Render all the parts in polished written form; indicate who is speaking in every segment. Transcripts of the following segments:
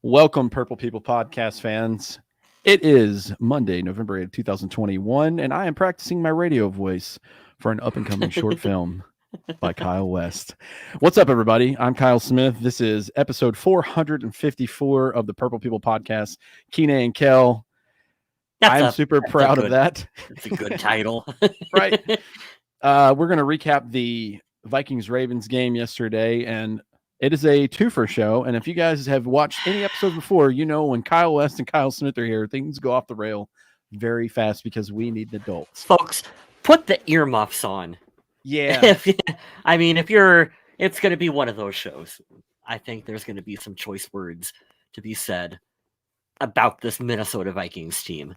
Speaker 1: Welcome, Purple People podcast fans. It is Monday, November 8th, 2021, and I am practicing my radio voice for an up-and-coming short film by Kyle West. What's up, everybody? I'm Kyle Smith. This is episode 454 of the Purple People podcast, Kene Kel. I'm super proud of that.
Speaker 2: It's a good title.
Speaker 1: Right. We're going to recap the Vikings-Ravens game yesterday, and it is a twofer show, and if you guys have watched any episodes before, you know when Kyle West and Kyle Smith are here, things go off the rail very fast because we need adults.
Speaker 2: Folks, put the earmuffs on.
Speaker 1: Yeah.
Speaker 2: It's going to be one of those shows. I think there's going to be some choice words to be said about this Minnesota Vikings team.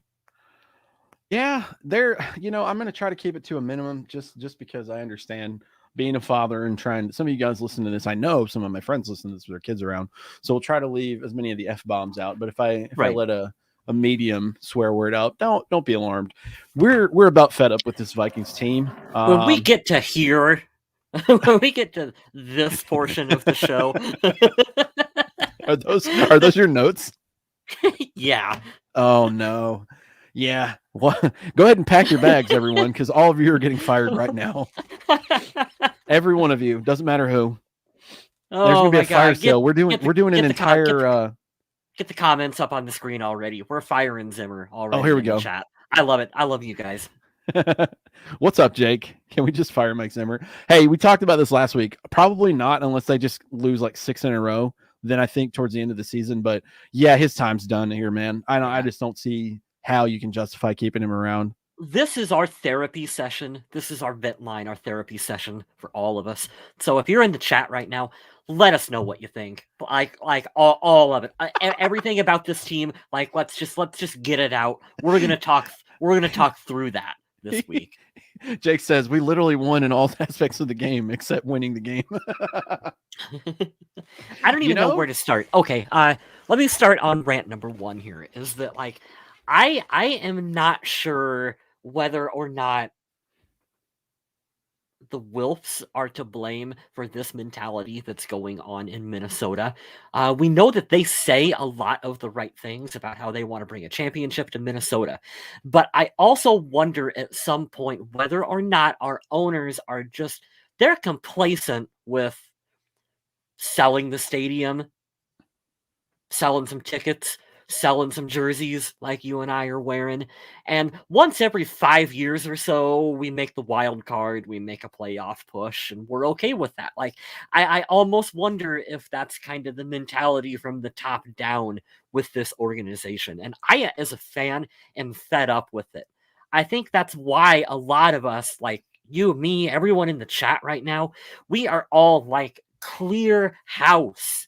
Speaker 1: Yeah, I'm going to try to keep it to a minimum just because I understand being a father and trying. Some of you guys listen to this. I know some of my friends listen to this with their kids around. So we'll try to leave as many of the F-bombs out. But if I let a medium swear word out, don't be alarmed. We're about fed up with this Vikings team.
Speaker 2: When we get to here, when we get to this portion of the show.
Speaker 1: Are those your notes?
Speaker 2: Yeah.
Speaker 1: Oh no. Yeah. Well, go ahead and pack your bags, everyone, because all of you are getting fired right now. Every one of you. Doesn't matter who. There's gonna be a fire sale. We're doing an entire
Speaker 2: get the comments up on the screen already. We're firing Zimmer already.
Speaker 1: Oh, here we go.
Speaker 2: Chat. I love it. I love you guys.
Speaker 1: What's up, Jake? Can we just fire Mike Zimmer? Hey, we talked about this last week. Probably not unless they just lose like 6 in a row. Then I think towards the end of the season. But yeah, his time's done here, man. I just don't see how you can justify keeping him around.
Speaker 2: This is our therapy session. This is our vent line, our therapy session for all of us. So if you're in the chat right now, let us know what you think. Like all of it, everything about this team. Like let's just get it out. We're gonna talk through that this week.
Speaker 1: Jake says we literally won in all aspects of the game except winning the game.
Speaker 2: I don't even know where to start. Okay, let me start on rant number 1 here. Is that like I am not sure whether or not the Wilfs are to blame for this mentality that's going on in Minnesota. We know that they say a lot of the right things about how they want to bring a championship to Minnesota. But I also wonder at some point whether or not our owners are they're complacent with selling the stadium, selling some tickets, selling some jerseys like you and I are wearing. And once every 5 years or so, we make the wild card, we make a playoff push, and we're okay with that. Like, I almost wonder if that's kind of the mentality from the top down with this organization. And I, as a fan, am fed up with it. I think that's why a lot of us, like you, me, everyone in the chat right now, we are all like clear house.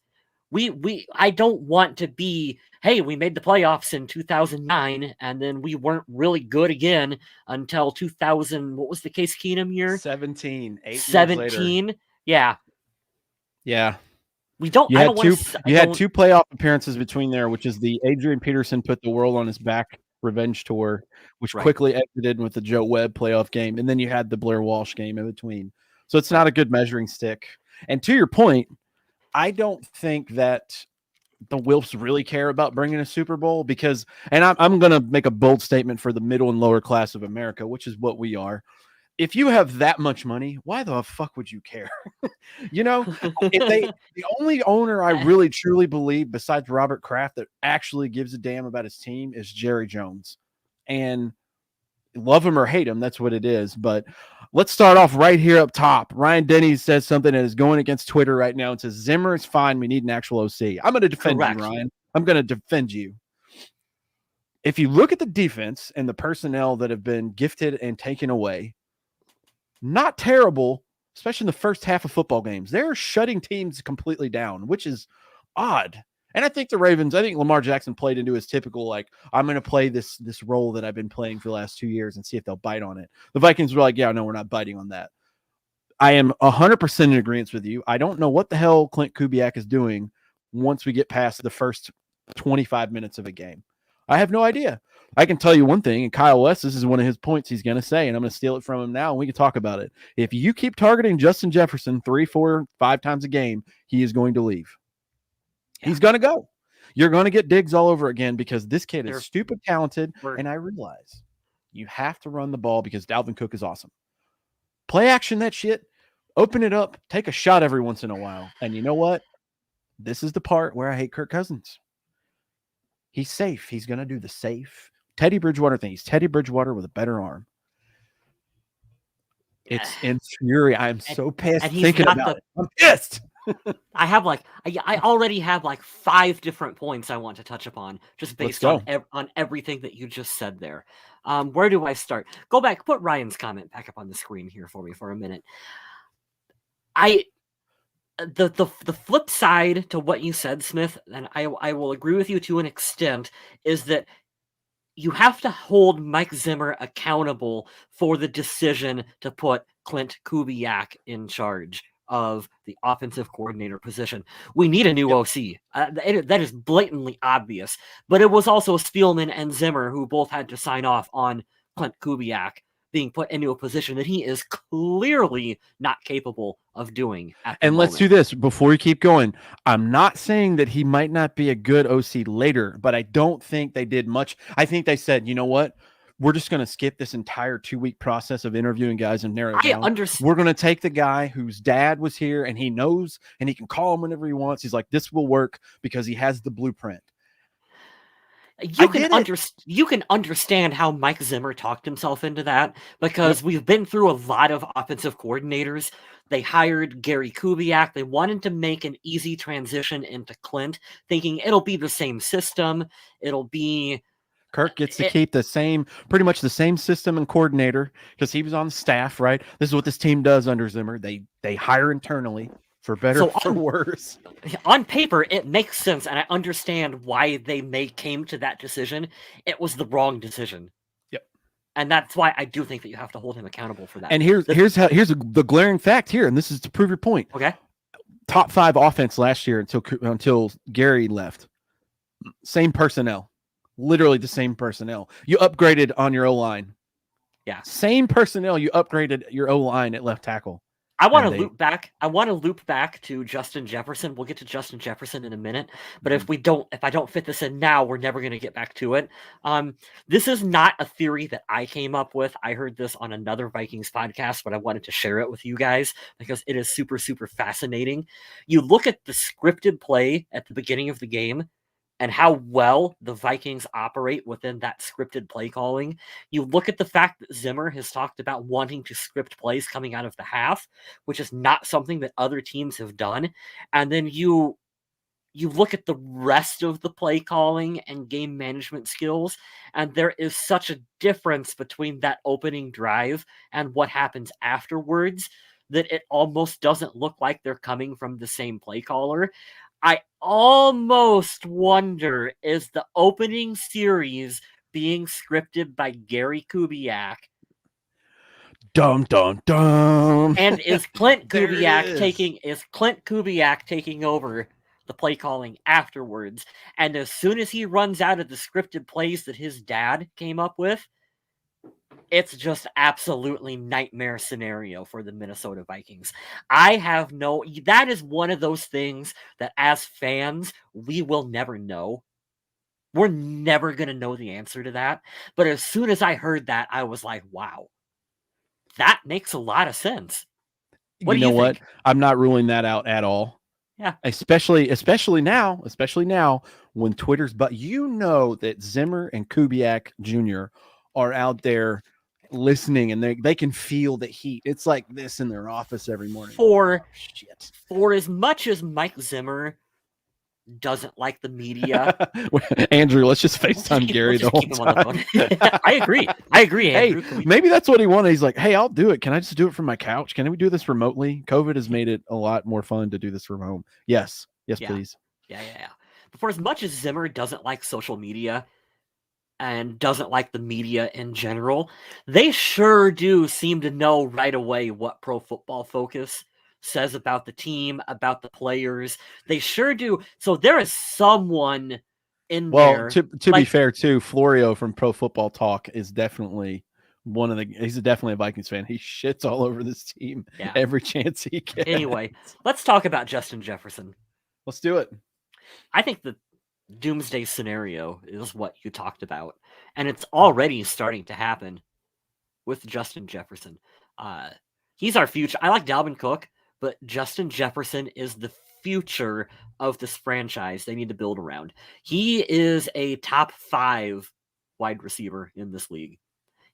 Speaker 2: I don't want to be, hey, we made the playoffs in 2009 and then we weren't really good again until 2000. What was the Case Keenum year?
Speaker 1: 17.
Speaker 2: 17. Yeah.
Speaker 1: Yeah.
Speaker 2: We don't.
Speaker 1: You had two playoff appearances between there, which is the Adrian Peterson put the world on his back revenge tour, which quickly exited with the Joe Webb playoff game, and then you had the Blair Walsh game in between. So it's not a good measuring stick. And to your point, I don't think that the Wilfs really care about bringing a Super Bowl because, and I'm going to make a bold statement for the middle and lower class of America, which is what we are. If you have that much money, why the fuck would you care? The only owner I really truly believe besides Robert Kraft that actually gives a damn about his team is Jerry Jones. And love him or hate him, that's what it is. But let's start off right here up top. Ryan Denny says something that is going against Twitter right now and says, Zimmer is fine. We need an actual OC. I'm going to defend you, Ryan. I'm going to defend you. If you look at the defense and the personnel that have been gifted and taken away, not terrible, especially in the first half of football games. They're shutting teams completely down, which is odd. And I think Lamar Jackson played into his typical, like, I'm going to play this role that I've been playing for the last 2 years and see if they'll bite on it. The Vikings were like, yeah, no, we're not biting on that. I am 100% in agreement with you. I don't know what the hell Clint Kubiak is doing once we get past the first 25 minutes of a game. I have no idea. I can tell you one thing, and Kyle West, this is one of his points he's going to say, and I'm going to steal it from him now, and we can talk about it. If you keep targeting Justin Jefferson 3, 4, 5 times a game, he is going to leave. He's going to go. You're going to get digs all over again because this kid is
Speaker 2: They're
Speaker 1: stupid talented,
Speaker 2: we're
Speaker 1: and I realize you have to run the ball because Dalvin Cook is awesome. Play action that shit. Open it up. Take a shot every once in a while. And you know what? This is the part where I hate Kirk Cousins. He's safe. He's going to do the safe Teddy Bridgewater thing. He's Teddy Bridgewater with a better arm. It's infuriating. I'm so pissed
Speaker 2: and he's
Speaker 1: thinking
Speaker 2: not
Speaker 1: about
Speaker 2: the
Speaker 1: it. I'm pissed.
Speaker 2: I already have like 5 different points I want to touch upon just
Speaker 1: Let's
Speaker 2: based
Speaker 1: go.
Speaker 2: on everything that you just said there. Where do I start? Go back, put Ryan's comment back up on the screen here for me for a minute. The flip side to what you said, Smith, and I will agree with you to an extent, is that you have to hold Mike Zimmer accountable for the decision to put Clint Kubiak in charge of the offensive coordinator position. We need a new OC. That is blatantly obvious. But it was also Spielman and Zimmer who both had to sign off on Clint Kubiak being put into a position that he is clearly not capable of doing at the
Speaker 1: And
Speaker 2: moment.
Speaker 1: let's do this before we keep going. I'm not saying that he might not be a good OC later, but I don't think they did much. I think they said, you know what? We're just going to skip this entire 2-week process of interviewing guys and narrow it down. We're going to take the guy whose dad was here and he knows and he can call him whenever he wants. He's like, this will work because he has the blueprint.
Speaker 2: You can understand how Mike Zimmer talked himself into that because we've been through a lot of offensive coordinators. They hired Gary Kubiak. They wanted to make an easy transition into Clint, thinking it'll be the same system. It'll be
Speaker 1: Kirk gets to keep pretty much the same system and coordinator because he was on staff, right? This is what this team does under Zimmer. They hire internally. For better or for worse.
Speaker 2: On paper, it makes sense, and I understand why they came to that decision. It was the wrong decision.
Speaker 1: Yep.
Speaker 2: And that's why I do think that you have to hold him accountable for that.
Speaker 1: And here's the glaring fact here, and this is to prove your point.
Speaker 2: Okay.
Speaker 1: Top 5 offense last year until Gary left. Same personnel. Literally the same personnel. You upgraded on your O-line.
Speaker 2: Yeah.
Speaker 1: Same personnel. You upgraded your O-line at left tackle.
Speaker 2: I want to loop back to Justin Jefferson. We'll get to Justin Jefferson in a minute, but if I don't fit this in now, we're never going to get back to it. This is not a theory that I came up with. I heard this on another Vikings podcast, but I wanted to share it with you guys because it is super, super fascinating. You look at the scripted play at the beginning of the game and how well the Vikings operate within that scripted play calling. You look at the fact that Zimmer has talked about wanting to script plays coming out of the half, which is not something that other teams have done. And then you look at the rest of the play calling and game management skills, and there is such a difference between that opening drive and what happens afterwards that it almost doesn't look like they're coming from the same play caller. I almost wonder, is the opening series being scripted by Gary Kubiak?
Speaker 1: Dum dum dum.
Speaker 2: And is Clint Kubiak taking over the play calling afterwards? And as soon as he runs out of the scripted plays that his dad came up with, it's just absolutely nightmare scenario for the Minnesota Vikings. That is one of those things that as fans, we will never know. We're never going to know the answer to that. But as soon as I heard that, I was like, wow, that makes a lot of sense. What do you think?
Speaker 1: I'm not ruling that out at all.
Speaker 2: Yeah.
Speaker 1: Especially now when Twitter's, but that Zimmer and Kubiak Jr. are out there listening and they can feel the heat. It's like this in their office every morning.
Speaker 2: For as much as Mike Zimmer doesn't like the media.
Speaker 1: Andrew, let's just FaceTime Gary the whole time.
Speaker 2: I agree, Andrew.
Speaker 1: Hey, maybe that's what he wanted. He's like, hey, I'll do it. Can I just do it from my couch? Can we do this remotely? COVID has made it a lot more fun to do this from home. Yes, please.
Speaker 2: Yeah. But for as much as Zimmer doesn't like social media and doesn't like the media in general, they sure do seem to know right away what Pro Football Focus says about the team, about the players. They sure do. So there is someone in there.
Speaker 1: To be fair, too, Florio from Pro Football Talk is definitely he's definitely a Vikings fan. He shits all over this team every chance he gets.
Speaker 2: Anyway, let's talk about Justin Jefferson.
Speaker 1: Let's do it.
Speaker 2: I think doomsday scenario is what you talked about, and it's already starting to happen with Justin Jefferson. Uh, he's our future. I like Dalvin Cook, but Justin Jefferson is the future of this franchise they need to build around. He is a top 5 wide receiver in this league.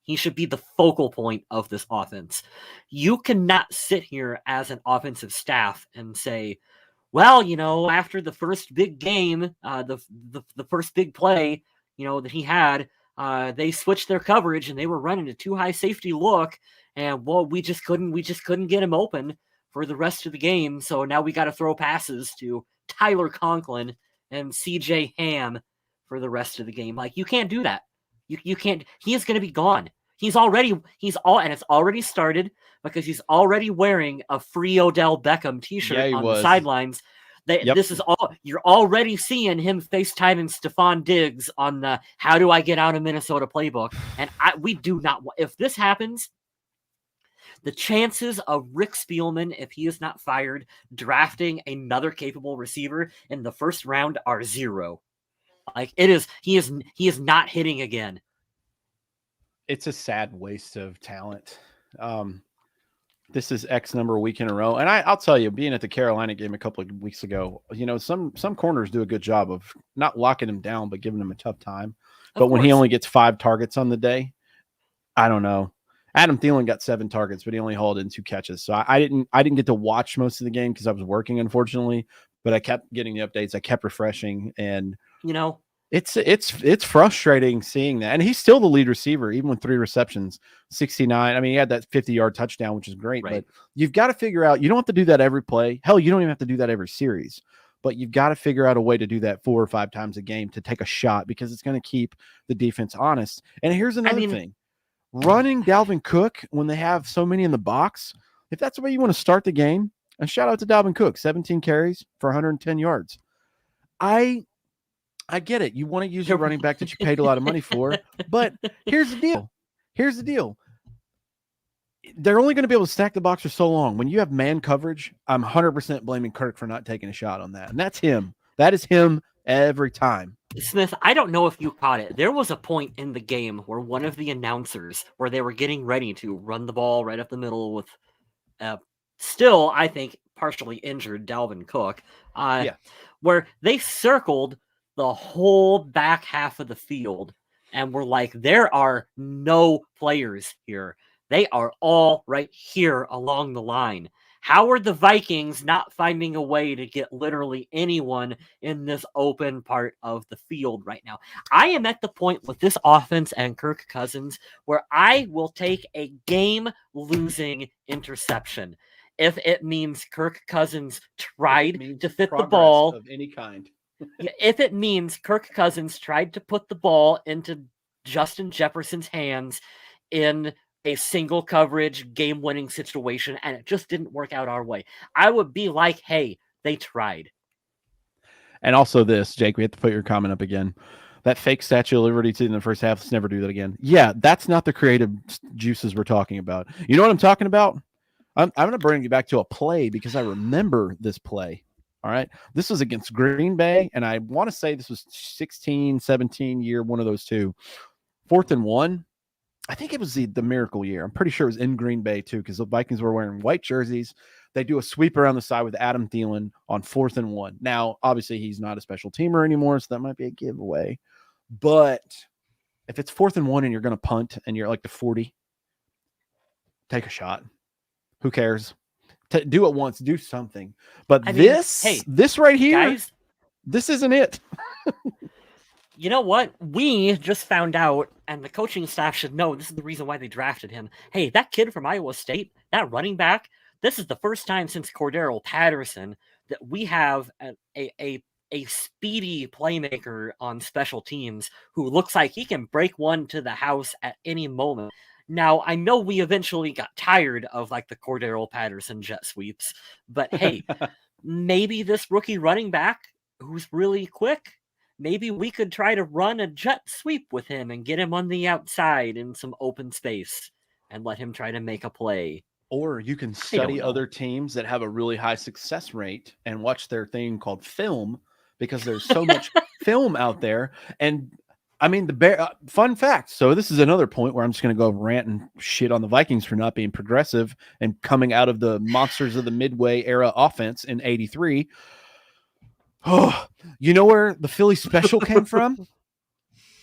Speaker 2: He should be the focal point of this offense. You cannot sit here as an offensive staff and say, well, after the first big game, the first big play, that he had, they switched their coverage and they were running a too high safety look, and well, we just couldn't get him open for the rest of the game. So now we got to throw passes to Tyler Conklin and C.J. Ham for the rest of the game. Like, you can't do that. You can't. He is going to be gone. And it's already started because he's already wearing a free Odell Beckham T-shirt on the sidelines. This is all you're already seeing him FaceTiming Stephon Diggs on the "How do I get out of Minnesota" playbook, and we do not. If this happens, the chances of Rick Spielman, if he is not fired, drafting another capable receiver in the first round are 0. Like, it is, he is not hitting again.
Speaker 1: It's a sad waste of talent. This is X number of week in a row. And I'll tell you, being at the Carolina game a couple of weeks ago, some corners do a good job of not locking him down, but giving him a tough time. But when he only gets 5 targets on the day, I don't know. Adam Thielen got 7 targets, but he only hauled in 2 catches. So I didn't get to watch most of the game because I was working, unfortunately. But I kept getting the updates. I kept refreshing, and it's frustrating seeing that. And he's still the lead receiver, even with 3 receptions, 69. I mean, he had that 50-yard touchdown, which is great. Right. But you've got to figure out, you don't have to do that every play. Hell, you don't even have to do that every series. But you've got to figure out a way to do that 4 or 5 times a game to take a shot, because it's going to keep the defense honest. And here's another thing. Running Dalvin Cook when they have so many in the box, if that's the way you want to start the game, and shout out to Dalvin Cook, 17 carries for 110 yards. I get it. You want to use your running back that you paid a lot of money for, but here's the deal. They're only going to be able to stack the box for so long. When you have man coverage, I'm 100% blaming Kirk for not taking a shot on that. And that's him. That is him every time.
Speaker 2: Smith, I don't know if you caught it. There was a point in the game where one of the announcers, where they were getting ready to run the ball right up the middle with still, I think, partially injured Dalvin Cook, where they circled the whole back half of the field and were like, there are no players here. They are all right here along the line. How are the Vikings not finding a way to get literally anyone in this open part of the field right now? I am at the point with this offense and Kirk Cousins where I will take a game-losing interception if it means Kirk Cousins tried to fit the ball
Speaker 1: of any kind.
Speaker 2: If it means Kirk Cousins tried to put the ball into Justin Jefferson's hands in a single coverage game-winning situation and it just didn't work out our way, I would be like, hey, they tried.
Speaker 1: And also this, Jake, we have to put your comment up again. That fake Statue of Liberty in the first half, let's never do that again. Yeah, that's not the creative juices we're talking about. You know what I'm talking about? I'm going to bring you back to a play because I remember this play. All right. This was against Green Bay, and I want to say this was 16, 17 year, one of those two. 4th and 1. I think it was the miracle year. I'm pretty sure it was in Green Bay, too, because the Vikings were wearing white jerseys. They do a sweep around the side with Adam Thielen on 4th and 1. Now, obviously, he's not a special teamer anymore, so that might be a giveaway. But if it's 4th and 1 and you're going to punt and you're like the 40, take a shot. Who cares? Do it once, do something. But this right here, guys, this isn't it.
Speaker 2: You know what? We just found out, and the coaching staff should know, this is the reason why they drafted him. Hey, that kid from Iowa State, that running back, this is the first time since Cordero Patterson that we have a speedy playmaker on special teams who looks like he can break one to the house at any moment. Now, I know we eventually got tired of like the Cordero Patterson jet sweeps, but hey, maybe this rookie running back who's really quick, maybe we could try to run a jet sweep with him and get him on the outside in some open space and let him try to make a play.
Speaker 1: Or you can study other teams that have a really high success rate and watch their thing called film, because there's so much film out there. And I mean, fun fact. So this is another point where I'm just going to go rant and shit on the Vikings for not being progressive and coming out of the monsters of the Midway era offense in '83. Oh, you know where the Philly special came from?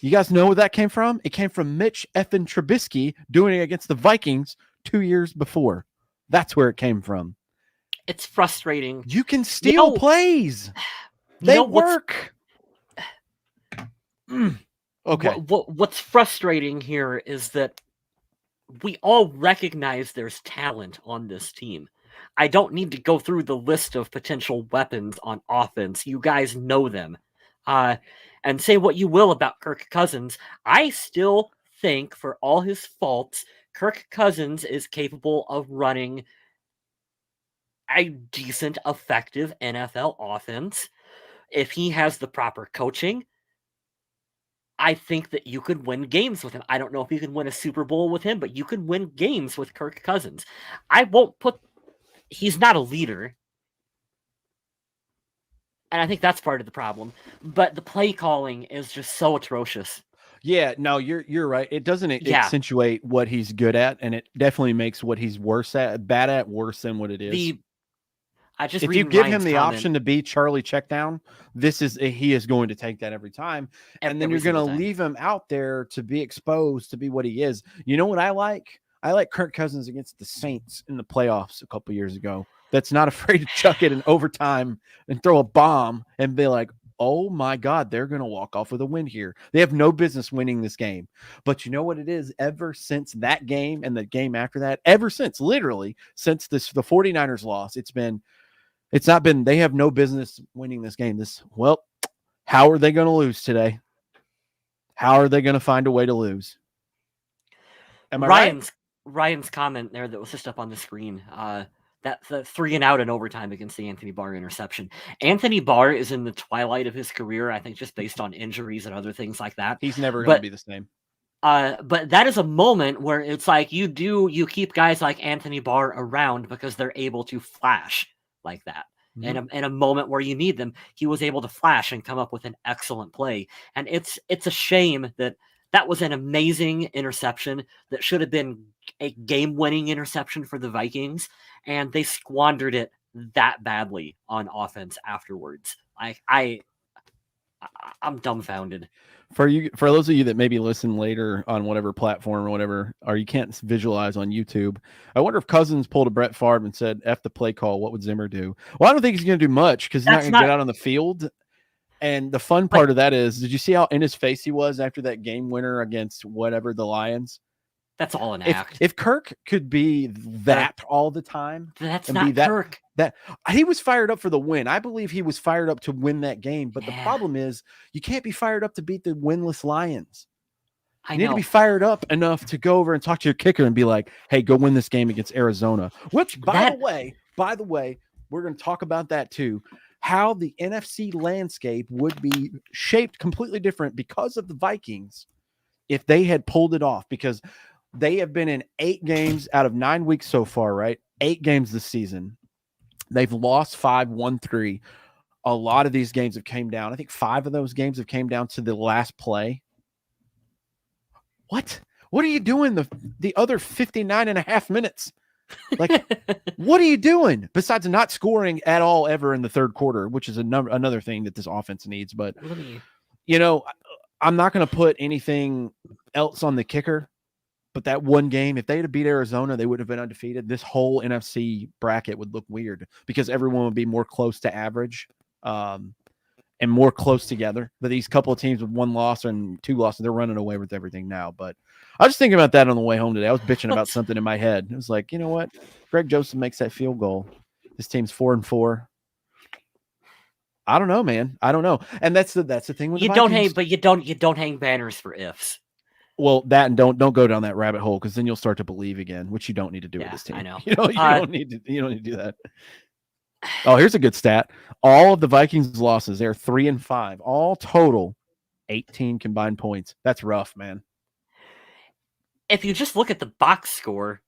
Speaker 1: You guys know where that came from? It came from Mitch effing Trubisky doing it against the Vikings 2 years before. That's where it came from.
Speaker 2: It's frustrating.
Speaker 1: You can steal plays. They work. Okay.
Speaker 2: What's frustrating here is that we all recognize there's talent on this team. I don't need to go through the list of potential weapons on offense. You guys know them. And say what you will about Kirk Cousins, I still think, for all his faults, Kirk Cousins is capable of running a decent, effective NFL offense. If he has the proper coaching, I think that you could win games with him. I don't know if you can win a Super Bowl with him, but you could win games with Kirk Cousins. He's not a leader. And I think that's part of the problem. But the play calling is just so atrocious.
Speaker 1: Yeah, no, you're right. It doesn't accentuate what he's good at, and it definitely makes what he's bad at worse than what it is. If you give him the option to be Charlie Checkdown, he is going to take that every time. And then you're going to leave him out there to be exposed to be what he is. You know what I like? I like Kirk Cousins against the Saints in the playoffs a couple years ago. That's not afraid to chuck it in overtime and throw a bomb and be like, oh my God, they're going to walk off with a win here. They have no business winning this game. But you know what it is? Ever since that game and the game after that, literally since the 49ers loss, it's not been, they have no business winning this game. How are they going to lose today? How are they going to find a way to lose? Am I right?
Speaker 2: Ryan's comment there that was just up on the screen, that the 3-and-out in overtime against the Anthony Barr interception. Anthony Barr is in the twilight of his career, I think, just based on injuries and other things like that.
Speaker 1: He's never going to be the same.
Speaker 2: But that is a moment where it's like you keep guys like Anthony Barr around because they're able to flash like that. Mm-hmm. In a moment where you need them, he was able to flash and come up with an excellent play. And it's a shame that was an amazing interception that should have been a game-winning interception for the Vikings, and they squandered it that badly on offense afterwards. I'm dumbfounded.
Speaker 1: For those of you that maybe listen later on whatever platform or whatever, or you can't visualize on YouTube, I wonder if Cousins pulled a Brett Favre and said, F the play call, what would Zimmer do? Well, I don't think he's going to do much because he's not going to get out on the field. And the fun part of that is, did you see how in his face he was after that game winner against whatever, the Lions?
Speaker 2: That's all an act.
Speaker 1: If Kirk could be that all the time,
Speaker 2: that's not Kirk.
Speaker 1: That he was fired up for the win. I believe he was fired up to win that game. But the problem is, you can't be fired up to beat the winless Lions. You need to be fired up enough to go over and talk to your kicker and be like, "Hey, go win this game against Arizona." Which, by the way, we're going to talk about that too. How the NFC landscape would be shaped completely different because of the Vikings if they had pulled it off, because they have been in 8 games out of 9 weeks so far, right? 8 games this season. They've lost 5, won 3. A lot of these games have came down. I think 5 of those games have came down to the last play. What are you doing the other 59 and a half minutes? Like, what are you doing besides not scoring at all ever in the third quarter, which is another thing that this offense needs. But, I'm not going to put anything else on the kicker. But that one game, if they had beat Arizona, they would have been undefeated. This whole NFC bracket would look weird because everyone would be more close to average and more close together. But these couple of teams with 1 loss and 2 losses, they're running away with everything now. But I was thinking about that on the way home today. I was bitching about something in my head. It was like, you know what? Greg Joseph makes that field goal. This team's 4-4. I don't know, man. I don't know. And that's the thing with
Speaker 2: you don't hang, but you don't hang banners for ifs.
Speaker 1: Well, that and don't go down that rabbit hole, because then you'll start to believe again, which you don't need to do with this team.
Speaker 2: I know.
Speaker 1: You don't need to do that. Oh, here's a good stat. All of the Vikings losses, they're 3-5. All total, 18 combined points. That's rough, man.
Speaker 2: If you just look at the box score,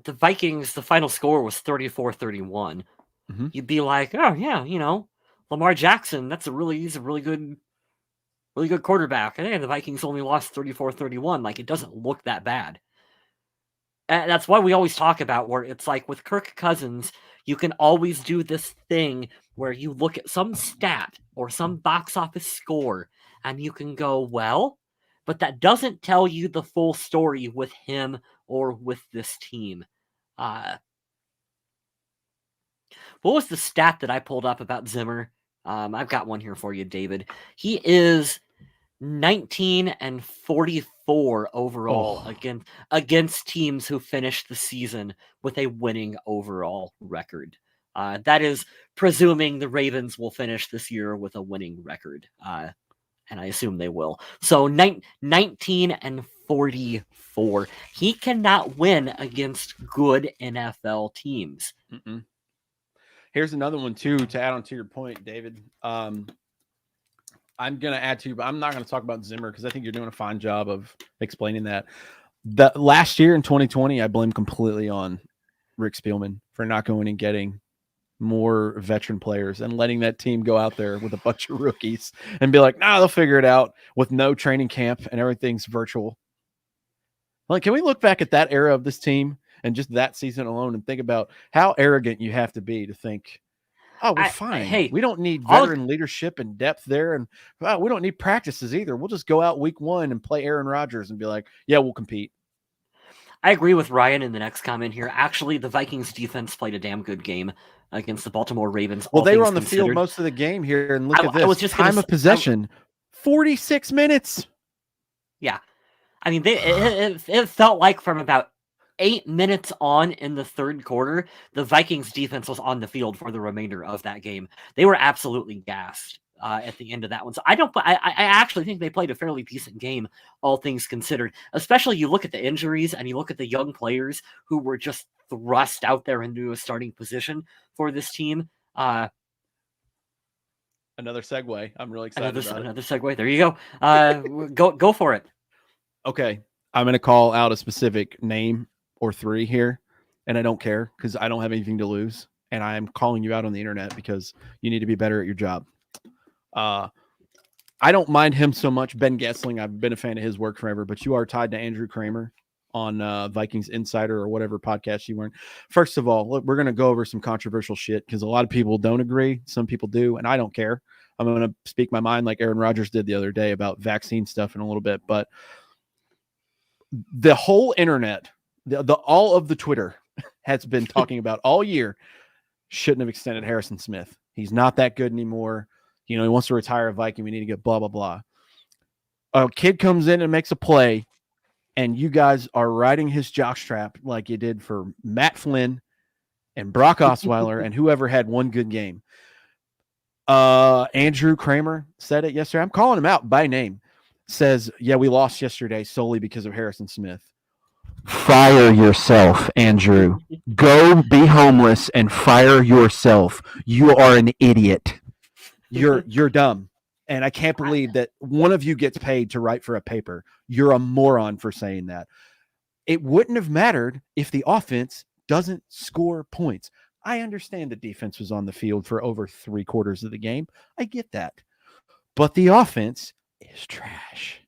Speaker 2: the Vikings, the final score was 34-31. Mm-hmm. You'd be like, oh yeah, Lamar Jackson, he's a really good quarterback. And the Vikings only lost 34-31. Like, it doesn't look that bad. And that's why we always talk about where it's like with Kirk Cousins, you can always do this thing where you look at some stat or some box office score and you can go, well, but that doesn't tell you the full story with him or with this team. What was the stat that I pulled up about Zimmer? I've got one here for you, David. He is 19-44 overall against teams who finished the season with a winning overall record. That is presuming the Ravens will finish this year with a winning record. And I assume they will. So 19-44. He cannot win against good NFL teams.
Speaker 1: Mm-mm. Here's another one, too, to add on to your point, David. I'm going to add to you, but I'm not going to talk about Zimmer because I think you're doing a fine job of explaining that. The last year in 2020, I blame completely on Rick Spielman for not going and getting more veteran players and letting that team go out there with a bunch of rookies and be like, nah, they'll figure it out with no training camp and everything's virtual. Like, can we look back at that era of this team and just that season alone and think about how arrogant you have to be to think, oh, we're fine. We don't need veteran leadership and depth there. And we don't need practices either. We'll just go out week 1 and play Aaron Rodgers and be like, yeah, we'll compete.
Speaker 2: I agree with Ryan in the next comment here. Actually, the Vikings defense played a damn good game against the Baltimore Ravens.
Speaker 1: Well, they were on the field most of the game here. And look at this. Time of possession, 46 minutes.
Speaker 2: Yeah. I mean, it felt like from about 8 minutes on in the third quarter, the Vikings defense was on the field for the remainder of that game. They were absolutely gassed at the end of that one. So I actually think they played a fairly decent game, all things considered. Especially you look at the injuries and you look at the young players who were just thrust out there into a starting position for this team.
Speaker 1: Another segue. I'm really excited about it.
Speaker 2: Another segue. There you go. Go for it.
Speaker 1: Okay. I'm going to call out a specific name or 3 here, and I don't care because I don't have anything to lose, and I am calling you out on the internet because you need to be better at your job. I don't mind him so much. Ben Gessling, I've been a fan of his work forever, but you are tied to Andrew Kramer on Vikings Insider or whatever podcast you weren't. First of all, look, we're going to go over some controversial shit because a lot of people don't agree. Some people do, and I don't care. I'm going to speak my mind like Aaron Rodgers did the other day about vaccine stuff in a little bit, but the whole internet, all of the Twitter has been talking about all year, shouldn't have extended Harrison Smith. He's not that good anymore. He wants to retire a Viking. We need to get blah, blah, blah. A kid comes in and makes a play, and you guys are riding his jockstrap like you did for Matt Flynn and Brock Osweiler and whoever had one good game. Andrew Kramer said it yesterday. I'm calling him out by name. Says, yeah, we lost yesterday solely because of Harrison Smith. Fire yourself, Andrew. Go be homeless and fire yourself. You are an idiot. You're dumb. And I can't believe that one of you gets paid to write for a paper. You're a moron for saying that. It wouldn't have mattered if the offense doesn't score points. I understand the defense was on the field for over 3/4 of the game. I get that. But the offense is trash.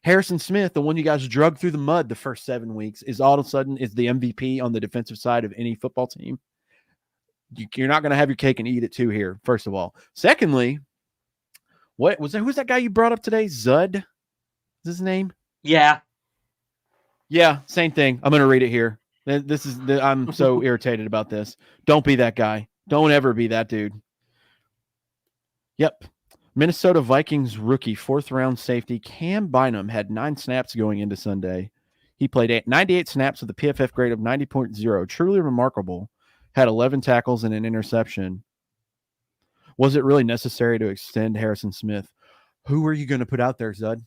Speaker 1: Harrison Smith, the one you guys drug through the mud the first 7 weeks, is all of a sudden is the MVP on the defensive side of any football team. You're not going to have your cake and eat it too here, first of all. Secondly, who's that guy you brought up today? Zud? Is his name?
Speaker 2: Yeah.
Speaker 1: Yeah, same thing. I'm going to read it here. I'm so irritated about this. Don't be that guy. Don't ever be that dude. Yep. Minnesota Vikings rookie 4th-round safety Cam Bynum had 9 snaps going into Sunday. He played 98 snaps with a PFF grade of 90.0. Truly remarkable. Had 11 tackles and an interception. Was it really necessary to extend Harrison Smith? Who are you going to put out there, Zud?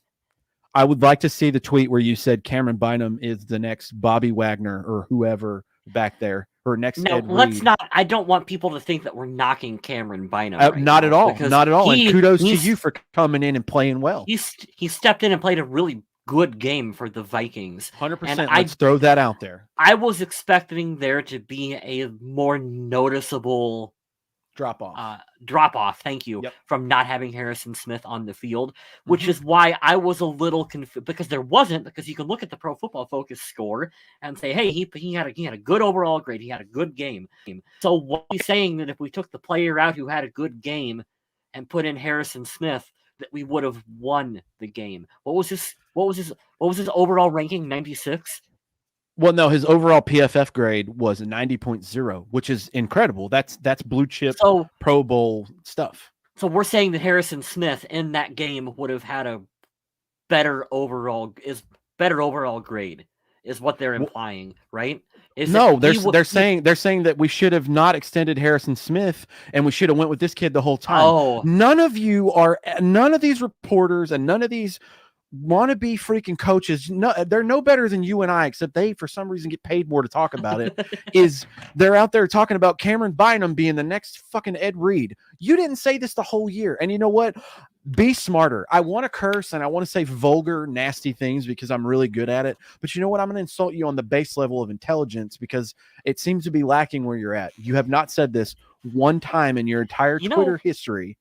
Speaker 1: I would like to see the tweet where you said Cameron Bynum is the next Bobby Wagner or whoever back there. Or next
Speaker 2: no,
Speaker 1: Ed
Speaker 2: let's
Speaker 1: Reed.
Speaker 2: not. I don't want people to think that we're knocking Cameron Bynum. Right
Speaker 1: not
Speaker 2: now,
Speaker 1: at all. Not at all. And kudos to you for coming in and playing well.
Speaker 2: He stepped in and played a really good game for the Vikings.
Speaker 1: 100%. Let's throw that out there.
Speaker 2: I was expecting there to be a more noticeable
Speaker 1: drop off.
Speaker 2: Thank you,
Speaker 1: Yep.
Speaker 2: from not having Harrison Smith on the field, which is why I was a little confused, because you can look at the Pro Football Focus score and say, hey, he had a good overall grade, he had a good game. So what are we saying that if we took the player out who had a good game and put in Harrison Smith, that we would have won the game? What was his overall ranking? 96?
Speaker 1: Well, no, his overall PFF grade was a 90.0, which is incredible. That's blue chip Pro Bowl stuff.
Speaker 2: So we're saying that Harrison Smith in that game would have had a better overall grade, is what they're implying, right?
Speaker 1: They're saying that we should have not extended Harrison Smith and we should have went with this kid the whole time.
Speaker 2: Oh.
Speaker 1: None of these reporters and none of these wannabe freaking coaches, they're no better than you and I, except they for some reason get paid more to talk about it. They're out there talking about Cameron Bynum being the next fucking Ed Reed. You didn't say this the whole year. And you know what? Be smarter. I want to curse and I want to say vulgar, nasty things because I'm really good at it. But you know what? I'm going to insult you on the base level of intelligence because it seems to be lacking where you're at. You have not said this one time in your entire Twitter history.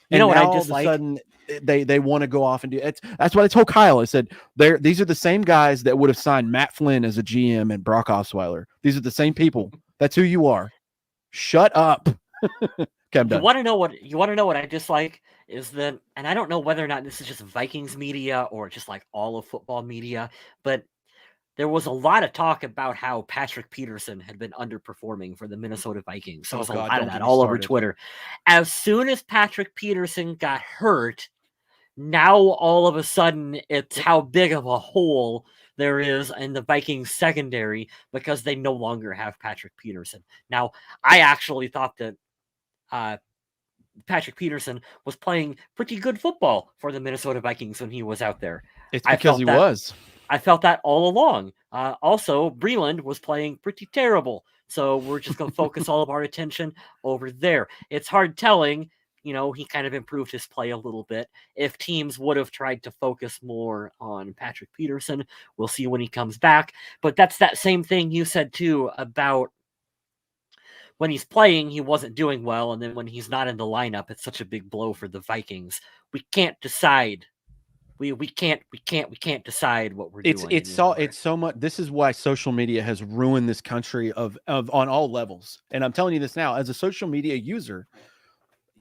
Speaker 2: You know what I
Speaker 1: All
Speaker 2: dislike?
Speaker 1: of a sudden, they want to go off and do it. That's what I told Kyle. I said, these are the same guys that would have signed Matt Flynn as a GM and Brock Osweiler. These are the same people. That's who you are. Shut up. Okay, I'm done.
Speaker 2: You want to know what I dislike is that, and I don't know whether or not this is just Vikings media or just like all of football media, but there was a lot of talk about how Patrick Peterson had been underperforming for the Minnesota Vikings. There was a lot of that all over Twitter. As soon as Patrick Peterson got hurt, now all of a sudden it's how big of a hole there is in the Vikings secondary because they no longer have Patrick Peterson. Now, I actually thought that Patrick Peterson was playing pretty good football for the Minnesota Vikings when he was out there.
Speaker 1: It's because he was.
Speaker 2: I felt that all along. Also, Breland was playing pretty terrible. So we're just going to focus all of our attention over there. It's hard telling. He kind of improved his play a little bit. If teams would have tried to focus more on Patrick Peterson, we'll see when he comes back. But that's that same thing you said, too, about when he's playing, he wasn't doing well. And then when he's not in the lineup, it's such a big blow for the Vikings. We can't decide. We can't decide what we're doing.
Speaker 1: It's so much. This is why social media has ruined this country of on all levels. And I'm telling you this now, as a social media user,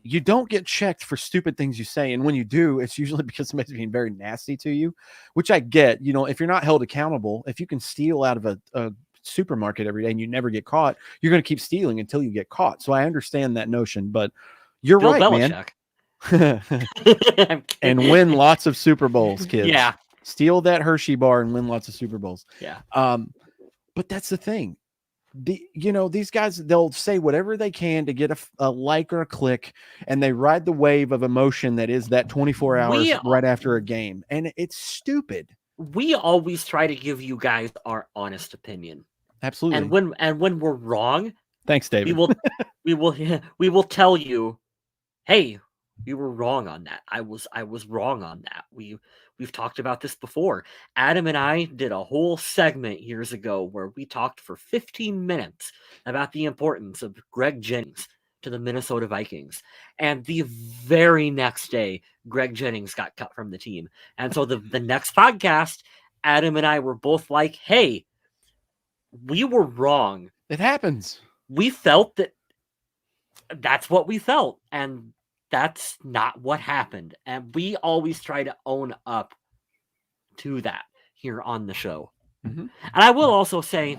Speaker 1: you don't get checked for stupid things you say. And when you do, it's usually because somebody's being very nasty to you, which I get. If you're not held accountable, if you can steal out of a supermarket every day and you never get caught, you're going to keep stealing until you get caught. So I understand that notion, but you're
Speaker 2: Bill
Speaker 1: right,
Speaker 2: Belichick.
Speaker 1: man. And win lots of Super Bowls, kids.
Speaker 2: Yeah.
Speaker 1: Steal that Hershey bar and win lots of Super Bowls.
Speaker 2: Yeah.
Speaker 1: But that's the thing. These guys, they'll say whatever they can to get a like or a click, and they ride the wave of emotion that is that 24 hours right after a game. And it's stupid.
Speaker 2: We always try to give you guys our honest opinion.
Speaker 1: Absolutely.
Speaker 2: And when we're wrong,
Speaker 1: thanks, David.
Speaker 2: we will tell you, hey, you were wrong on that. I was wrong on that. We've talked about this before. Adam and I did a whole segment years ago where we talked for 15 minutes about the importance of Greg Jennings to the Minnesota Vikings. And the very next day, Greg Jennings got cut from the team. And so the next podcast, Adam and I were both like, hey, we were wrong.
Speaker 1: It happens.
Speaker 2: We felt that's what we felt. And that's not what happened. And we always try to own up to that here on the show.
Speaker 1: Mm-hmm.
Speaker 2: And I will also say,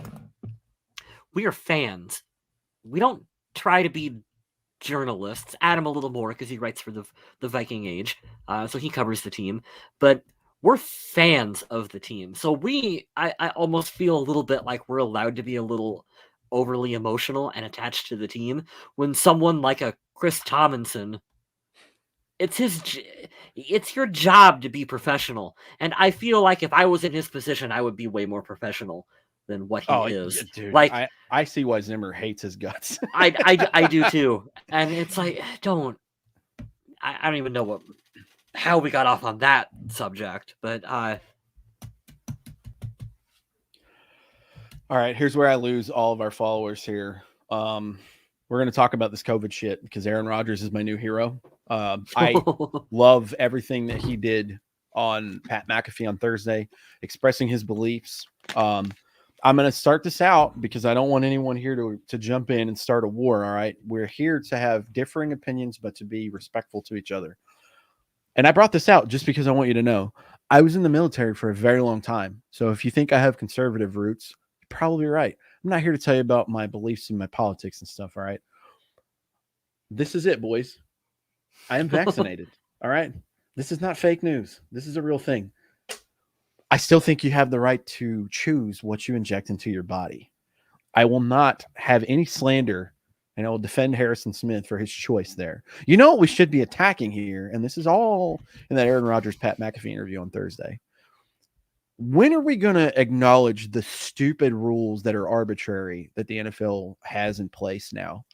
Speaker 2: we are fans. We don't try to be journalists. Adam a little more because he writes for the Viking Age. So he covers the team. But we're fans of the team. So I almost feel a little bit like we're allowed to be a little overly emotional and attached to the team when someone like a Chris Tomlinson, it's your job to be professional. And I feel like if I was in his position, I would be way more profedon't than what he is.
Speaker 1: Dude,
Speaker 2: like
Speaker 1: I see why Zimmer hates his guts.
Speaker 2: I do too. And it's like, I don't even know how we got off on that subject, but
Speaker 1: all right, here's where I lose all of our followers here. we're going to talk about this COVID shit because Aaron Rodgers is my new hero. I love everything that he did on Pat McAfee on Thursday, expressing his beliefs. I'm going to start this out because I don't want anyone here to jump in and start a war. All right. We're here to have differing opinions, but to be respectful to each other. And I brought this out just because I want you to know I was in the military for a very long time. So if you think I have conservative roots, you're probably right. I'm not here to tell you about my beliefs and my politics and stuff. All right. This is it, boys. I am vaccinated. All right. This is not fake news. This is a real thing. I still think you have the right to choose what you inject into your body. I will not have any slander, and I will defend Harrison Smith for his choice there. You know what we should be attacking here, and this is all in that Aaron Rodgers, Pat McAfee interview on Thursday. When are we going to acknowledge the stupid rules that are arbitrary that the NFL has in place now?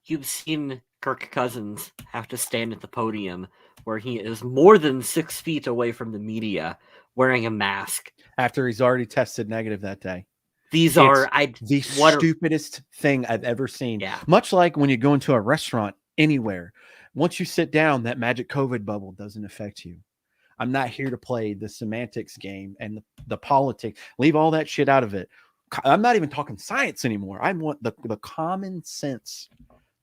Speaker 2: You've seen Kirk Cousins have to stand at the podium where he is more than 6 feet away from the media wearing a mask.
Speaker 1: After he's already tested negative that day.
Speaker 2: These are
Speaker 1: the stupidest thing I've ever seen.
Speaker 2: Yeah.
Speaker 1: Much like when you go into a restaurant anywhere, once you sit down, that magic COVID bubble doesn't affect you. I'm not here to play the semantics game and the politics. Leave all that shit out of it. I'm not even talking science anymore. I want the common sense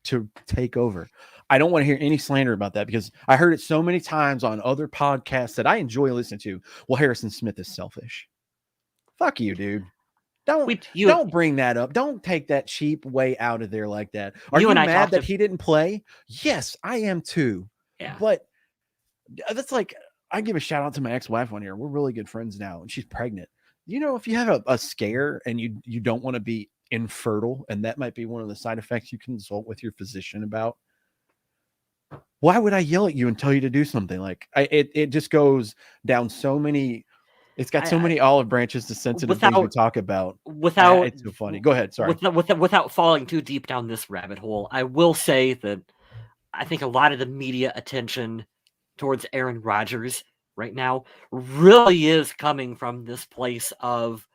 Speaker 1: to take over. I don't want to hear any slander about that because I heard it so many times on other podcasts that I enjoy listening to. Well, Harrison Smith is selfish. Fuck you, dude. Don't bring that up. Don't take that cheap way out of there like that. Are you mad that he didn't play? Yes, I am too.
Speaker 2: Yeah.
Speaker 1: But that's like, I give a shout out to my ex-wife on here. We're really good friends now, and she's pregnant. You know, if you have a scare and you don't want to be infertile, and that might be one of the side effects you consult with your physician about, why would I yell at you and tell you to do something? Like it just goes down so many. It's got so many olive branches to sensitive things we talk about. It's so funny. Go ahead. Sorry.
Speaker 2: Without falling too deep down this rabbit hole, I will say that I think a lot of the media attention towards Aaron Rodgers right now really is coming from this place of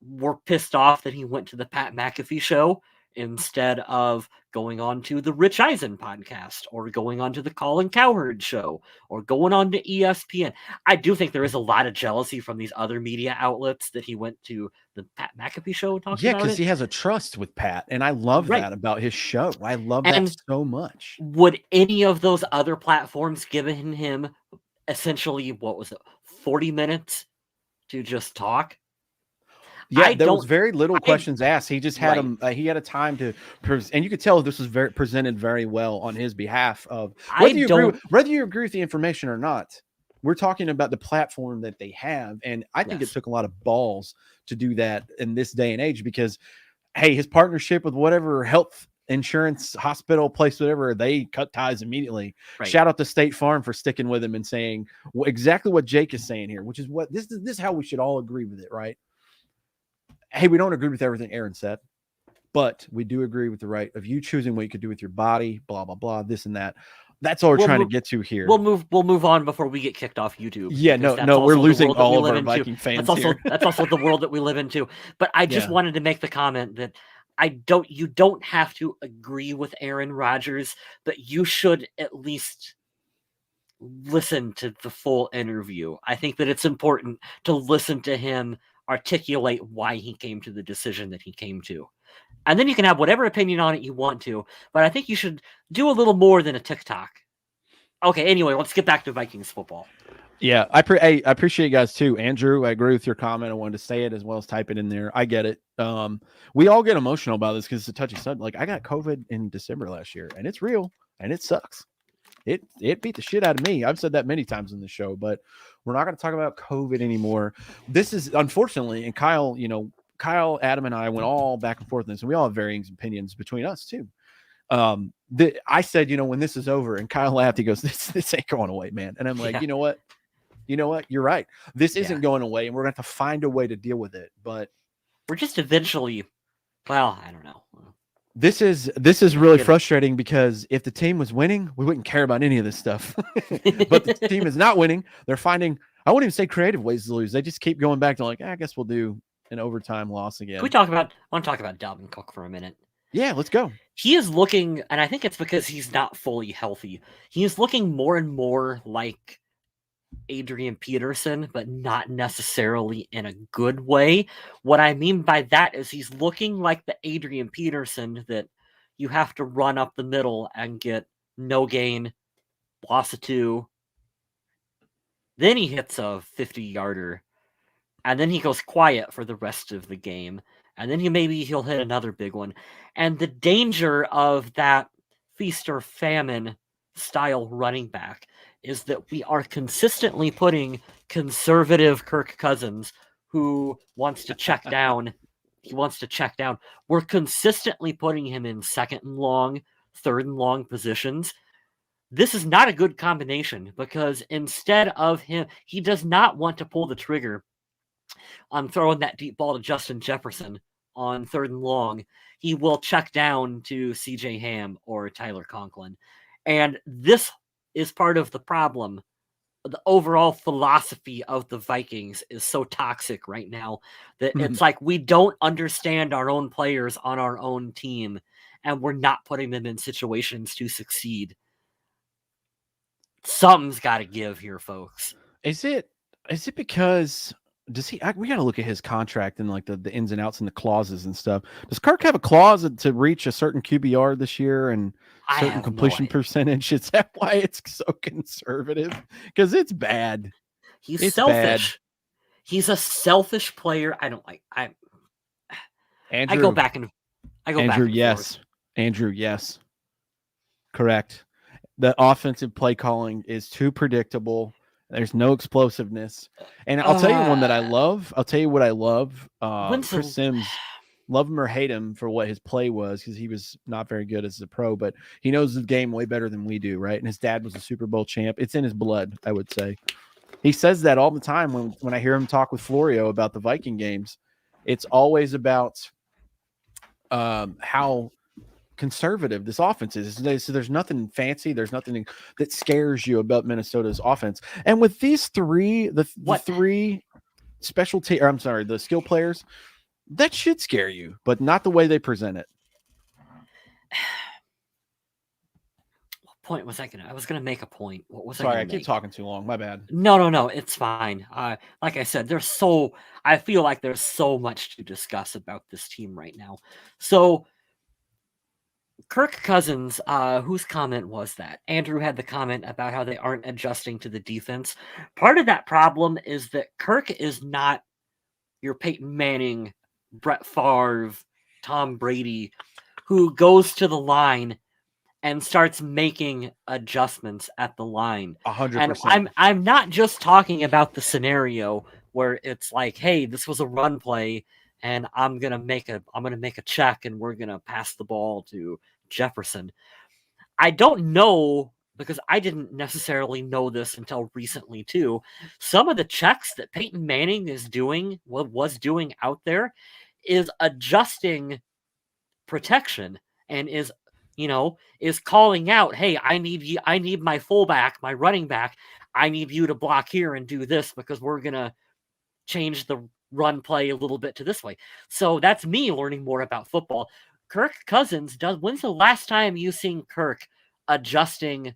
Speaker 2: we're pissed off that he went to the Pat McAfee show instead of going on to the Rich Eisen podcast or going on to the Colin Cowherd show or going on to ESPN. I do think there is a lot of jealousy from these other media outlets that he went to the Pat McAfee show talking about it.
Speaker 1: Yeah, because he has a trust with Pat, and I love that about his show. I love that so much.
Speaker 2: Would any of those other platforms given him essentially, 40 minutes to just talk?
Speaker 1: Yeah, there was very little questions asked. He just had him. He had a time to, and you could tell this was presented very well on his behalf. Of whether you agree with the information or not, we're talking about the platform that they have, and I think it took a lot of balls to do that in this day and age. Because, hey, his partnership with whatever health insurance hospital place, whatever, they cut ties immediately. Right. Shout out to State Farm for sticking with him and saying exactly what Jake is saying here, which is what this is how we should all agree with it, right? Hey, we don't agree with everything Aaron said, but we do agree with the right of you choosing what you could do with your body, blah, blah, blah, this and that. That's all we're trying to get to here.
Speaker 2: We'll move on before we get kicked off YouTube.
Speaker 1: Yeah, no, we're losing all of our Viking fans here.
Speaker 2: That's also the world that we live into. But I just wanted to make the comment that you don't have to agree with Aaron Rodgers, but you should at least listen to the full interview. I think that it's important to listen to him articulate why he came to the decision that he came to. And then you can have whatever opinion on it you want to, but I think you should do a little more than a TikTok. Okay, anyway, let's get back to Vikings football.
Speaker 1: Yeah, I appreciate you guys too. Andrew, I agree with your comment. I wanted to say it as well as type it in there. I get it. We all get emotional about this because it's a touchy subject. Like, I got COVID in December last year, and it's real, and it sucks. It beat the shit out of me. I've said that many times in the show, but we're not going to talk about COVID anymore. This is unfortunately, and Kyle, Adam and I went all back and forth on this, and we all have varying opinions between us too. I said, when this is over, and Kyle laughed. He goes, "This ain't going away, man." And I'm like, you know what? You're right. This isn't going away, and we're going to have to find a way to deal with it. But
Speaker 2: we're just eventually, well, I don't know.
Speaker 1: This is really frustrating because if the team was winning, we wouldn't care about any of this stuff. But the team is not winning. They're finding, I wouldn't even say creative ways to lose. They just keep going back to I guess we'll do an overtime loss again.
Speaker 2: I want to talk about Dalvin Cook for a minute.
Speaker 1: Yeah, let's go.
Speaker 2: He is looking, and I think it's because he's not fully healthy. He is looking more and more like Adrian Peterson, but not necessarily in a good way. What I mean by that is he's looking like the Adrian Peterson that you have to run up the middle and get no gain, loss of 2. Then he hits a 50-yarder, and then he goes quiet for the rest of the game. And then he'll hit another big one. And the danger of that feast or famine style running back is that we are consistently putting conservative Kirk Cousins, who wants to check down. He wants to check down. We're consistently putting him in second and long, third and long positions. This is not a good combination because instead of him, he does not want to pull the trigger on throwing that deep ball to Justin Jefferson on third and long. He will check down to CJ Ham or Tyler Conklin. And this is part of the problem. The overall philosophy of the Vikings is so toxic right now that it's like we don't understand our own players on our own team, and we're not putting them in situations to succeed. Something's got to give here, folks.
Speaker 1: Is it because we got to look at his contract and like the ins and outs and the clauses and stuff. Does Kirk have a clause to reach a certain QBR this year and certain completion percentage? Is that why it's so conservative? Because it's bad.
Speaker 2: It's selfish. Bad. He's a selfish player. I don't like.
Speaker 1: Andrew,
Speaker 2: I go back and
Speaker 1: yes.
Speaker 2: forth.
Speaker 1: Andrew, yes. Correct. The offensive play calling is too predictable. There's no explosiveness. And I'll tell you one that I love. I'll tell you what I love. Chris Sims, love him or hate him for what his play was, because he was not very good as a pro, but he knows the game way better than we do, right? And his dad was a Super Bowl champ. It's in his blood, I would say. He says that all the time when I hear him talk with Florio about the Viking games. It's always about how conservative this offense is. So there's nothing fancy. There's nothing that scares you about Minnesota's offense. And with these three, the three specialty, or I'm sorry, the skill players, that should scare you, but not the way they present it.
Speaker 2: What point was I gonna? I was gonna make a point. What was
Speaker 1: Sorry, I keep talking too long. My bad.
Speaker 2: No, it's fine. Like I said, I feel like there's so much to discuss about this team right now. So Kirk Cousins, whose comment was that? Andrew had the comment about how they aren't adjusting to the defense. Part of that problem is that Kirk is not your Peyton Manning, Brett Favre, Tom Brady, who goes to the line and starts making adjustments at the line.
Speaker 1: 100%.
Speaker 2: And I'm not just talking about the scenario where it's like, hey, this was a run play, and I'm gonna make a check, and we're gonna pass the ball to Jefferson. I don't know, because I didn't necessarily know this until recently too. Some of the checks that Peyton Manning was doing out there is adjusting protection and is calling out, hey, I need my fullback, my running back, I need you to block here and do this because we're gonna change the run play a little bit to this way. So that's me learning more about football. Kirk Cousins when's the last time you seen Kirk adjusting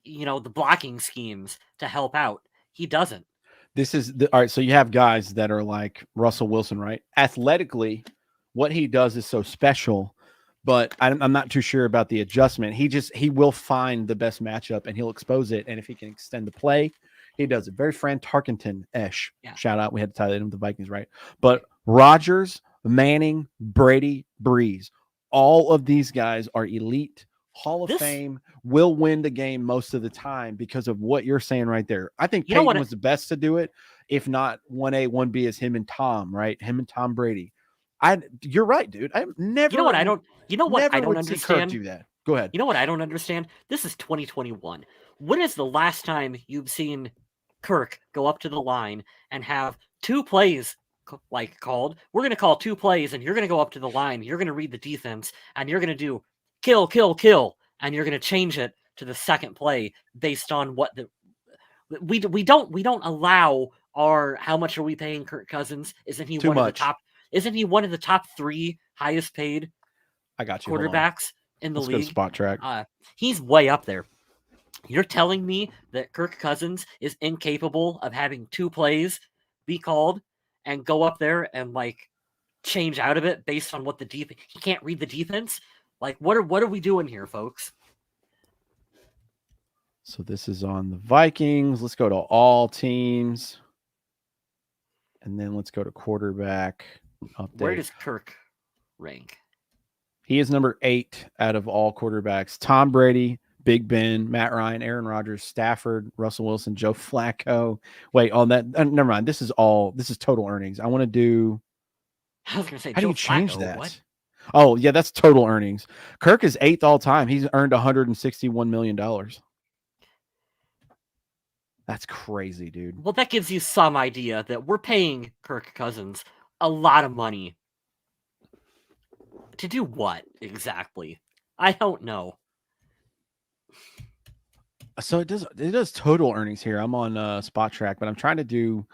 Speaker 2: the blocking schemes to help out? He doesn't.
Speaker 1: All right, so you have guys that are like Russell Wilson, right? Athletically, what he does is so special, but I'm not too sure about the adjustment. He will find the best matchup and he'll expose it, and if he can extend the play, he does it. Very Fran Tarkenton-ish. Yeah. Shout out. We had to tie that in with the Vikings, right? But Rodgers, Manning, Brady, Breeze, all of these guys are elite, Hall of Fame, will win the game most of the time because of what you're saying right there. I think Peyton was the best to do it, if not 1A, 1B is him and Tom, right? Him and Tom Brady. You're right, dude. I never.
Speaker 2: You know what I don't understand?
Speaker 1: Kirk do that. Go ahead.
Speaker 2: You know what I don't understand? This is 2021. When is the last time you've seen Kirk go up to the line and have two plays called? We're going to call two plays, and you're going to go up to the line. You're going to read the defense, and you're going to do kill, kill, kill, and you're going to change it to the second play based on what we don't allow our how much are we paying Kirk Cousins? Isn't he one of the top? Isn't he one of the top 3 highest paid
Speaker 1: I got you. Hold on.
Speaker 2: quarterbacks in the
Speaker 1: Let's go to
Speaker 2: league?
Speaker 1: Spot Track.
Speaker 2: He's way up there. You're telling me that Kirk Cousins is incapable of having 2 plays be called and go up there and like change out of it based on what the defense? He can't read the defense. Like, what are we doing here, folks?
Speaker 1: So this is on the Vikings. Let's go to all teams. And then let's go to quarterback update.
Speaker 2: Where does Kirk rank?
Speaker 1: He is number 8 out of all quarterbacks. Tom Brady, Big Ben, Matt Ryan, Aaron Rodgers, Stafford, Russell Wilson, Joe Flacco. Wait, on that, never mind. This is total earnings. I want to do.
Speaker 2: I was going to say,
Speaker 1: how
Speaker 2: Joe
Speaker 1: do you change
Speaker 2: Flacco,
Speaker 1: that?
Speaker 2: What?
Speaker 1: Oh, yeah, that's total earnings. Kirk is 8th all time. He's earned $161 million. That's crazy, dude.
Speaker 2: Well, that gives you some idea that we're paying Kirk Cousins a lot of money. To do what exactly? I don't know.
Speaker 1: So it does total earnings here. I'm on Spot Track, but I'm trying to do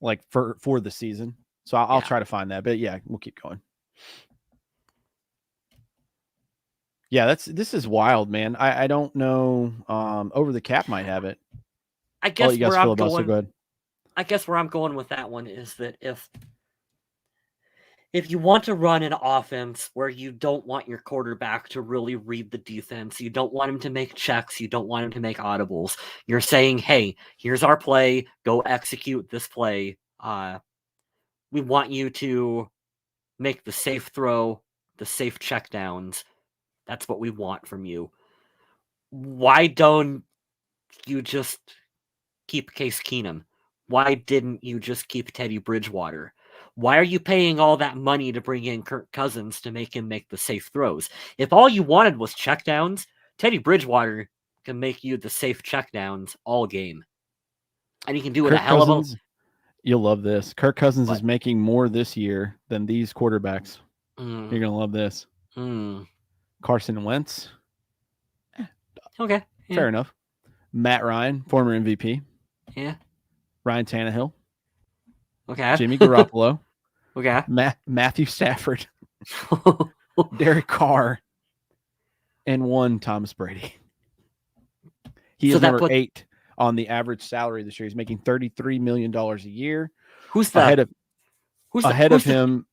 Speaker 1: like for the season. So I'll try to find that. But yeah, we'll keep going. Yeah, this is wild, man. I don't know. Over the Cap might have it.
Speaker 2: I guess
Speaker 1: you guys
Speaker 2: where I'm
Speaker 1: filibuster,
Speaker 2: going.
Speaker 1: go ahead.
Speaker 2: I guess where I'm going with that one is that if you want to run an offense where you don't want your quarterback to really read the defense, you don't want him to make checks, you don't want him to make audibles, you're saying, hey, here's our play, go execute this play. We want you to make the safe throw, the safe checkdowns. That's what we want from you. Why don't you just keep Case Keenum? Why didn't you just keep Teddy Bridgewater? Why are you paying all that money to bring in Kirk Cousins to make him make the safe throws? If all you wanted was checkdowns, Teddy Bridgewater can make you the safe checkdowns all game. And he can do it
Speaker 1: Kirk
Speaker 2: a hell of a...
Speaker 1: You'll love this. Kirk Cousins is making more this year than these quarterbacks. You're going to love this. Carson Wentz.
Speaker 2: Okay.
Speaker 1: Yeah. Fair enough. Matt Ryan, former MVP.
Speaker 2: Yeah.
Speaker 1: Ryan Tannehill.
Speaker 2: Okay.
Speaker 1: Jimmy Garoppolo.
Speaker 2: Okay.
Speaker 1: Matthew Stafford. Derek Carr. And 1 Thomas Brady. He is number 8 on the average salary this year. He's making $33 million a year.
Speaker 2: Who's the
Speaker 1: ahead of him?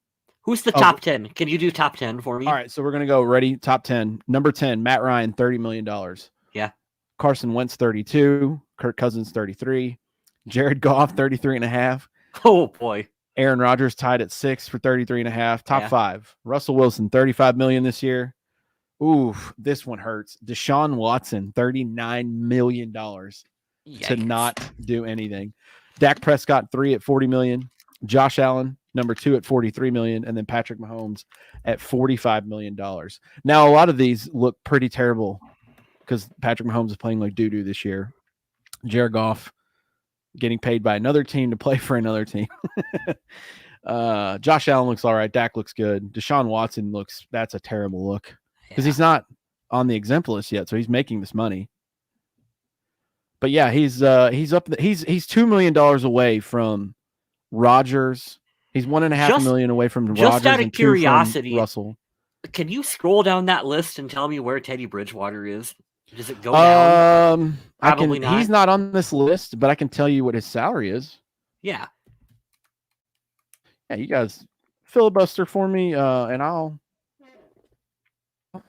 Speaker 2: Who's the top 10? Can you do top 10 for me?
Speaker 1: All right, so we're gonna go. Ready? Top 10. Number 10, Matt Ryan, $30 million.
Speaker 2: Yeah.
Speaker 1: Carson Wentz, 32. Kirk Cousins, 33. Jared Goff, 33.5.
Speaker 2: Oh boy.
Speaker 1: Aaron Rodgers tied at 6 for 33.5. Top 5. Russell Wilson, $35 million this year. Ooh, this one hurts. Deshaun Watson, $39 million to not do anything. Dak Prescott, 3 at $40 million. Josh Allen, number 2 at $43 million. And then Patrick Mahomes at $45 million. Now, a lot of these look pretty terrible because Patrick Mahomes is playing like doo-doo this year. Jared Goff getting paid by another team to play for another team. Josh Allen looks all right. Dak looks good. Deshaun Watson that's a terrible look. Because he's not on the exempt list yet, so he's making this money. But yeah, he's up. He's $2 million away from Rodgers. He's $1.5 million away from Rodgers.
Speaker 2: Just out of curiosity,
Speaker 1: Russell.
Speaker 2: Can you scroll down that list and tell me where Teddy Bridgewater is? Does it go down? Probably not.
Speaker 1: He's not on this list, but I can tell you what his salary is.
Speaker 2: Yeah.
Speaker 1: Yeah, you guys filibuster for me, and I'll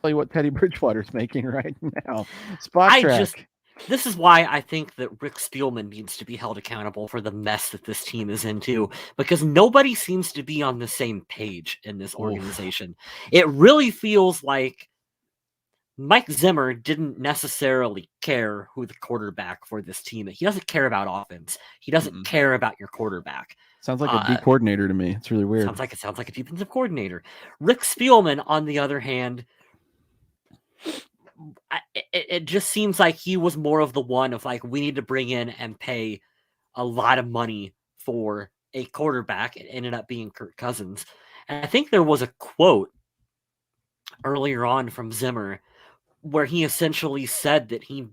Speaker 1: tell you what Teddy Bridgewater's making right now. Spot Track.
Speaker 2: This is why I think that Rick Spielman needs to be held accountable for the mess that this team is into, because nobody seems to be on the same page in this organization. It really feels like Mike Zimmer didn't necessarily care who the quarterback for this team is. He doesn't care about offense. He doesn't care about your quarterback.
Speaker 1: Sounds like a D coordinator to me. It's really weird.
Speaker 2: Sounds like a defensive coordinator. Rick Spielman, on the other hand, it just seems like he was more of the one of like, we need to bring in and pay a lot of money for a quarterback. It ended up being Kirk Cousins. And I think there was a quote earlier on from Zimmer where he essentially said that he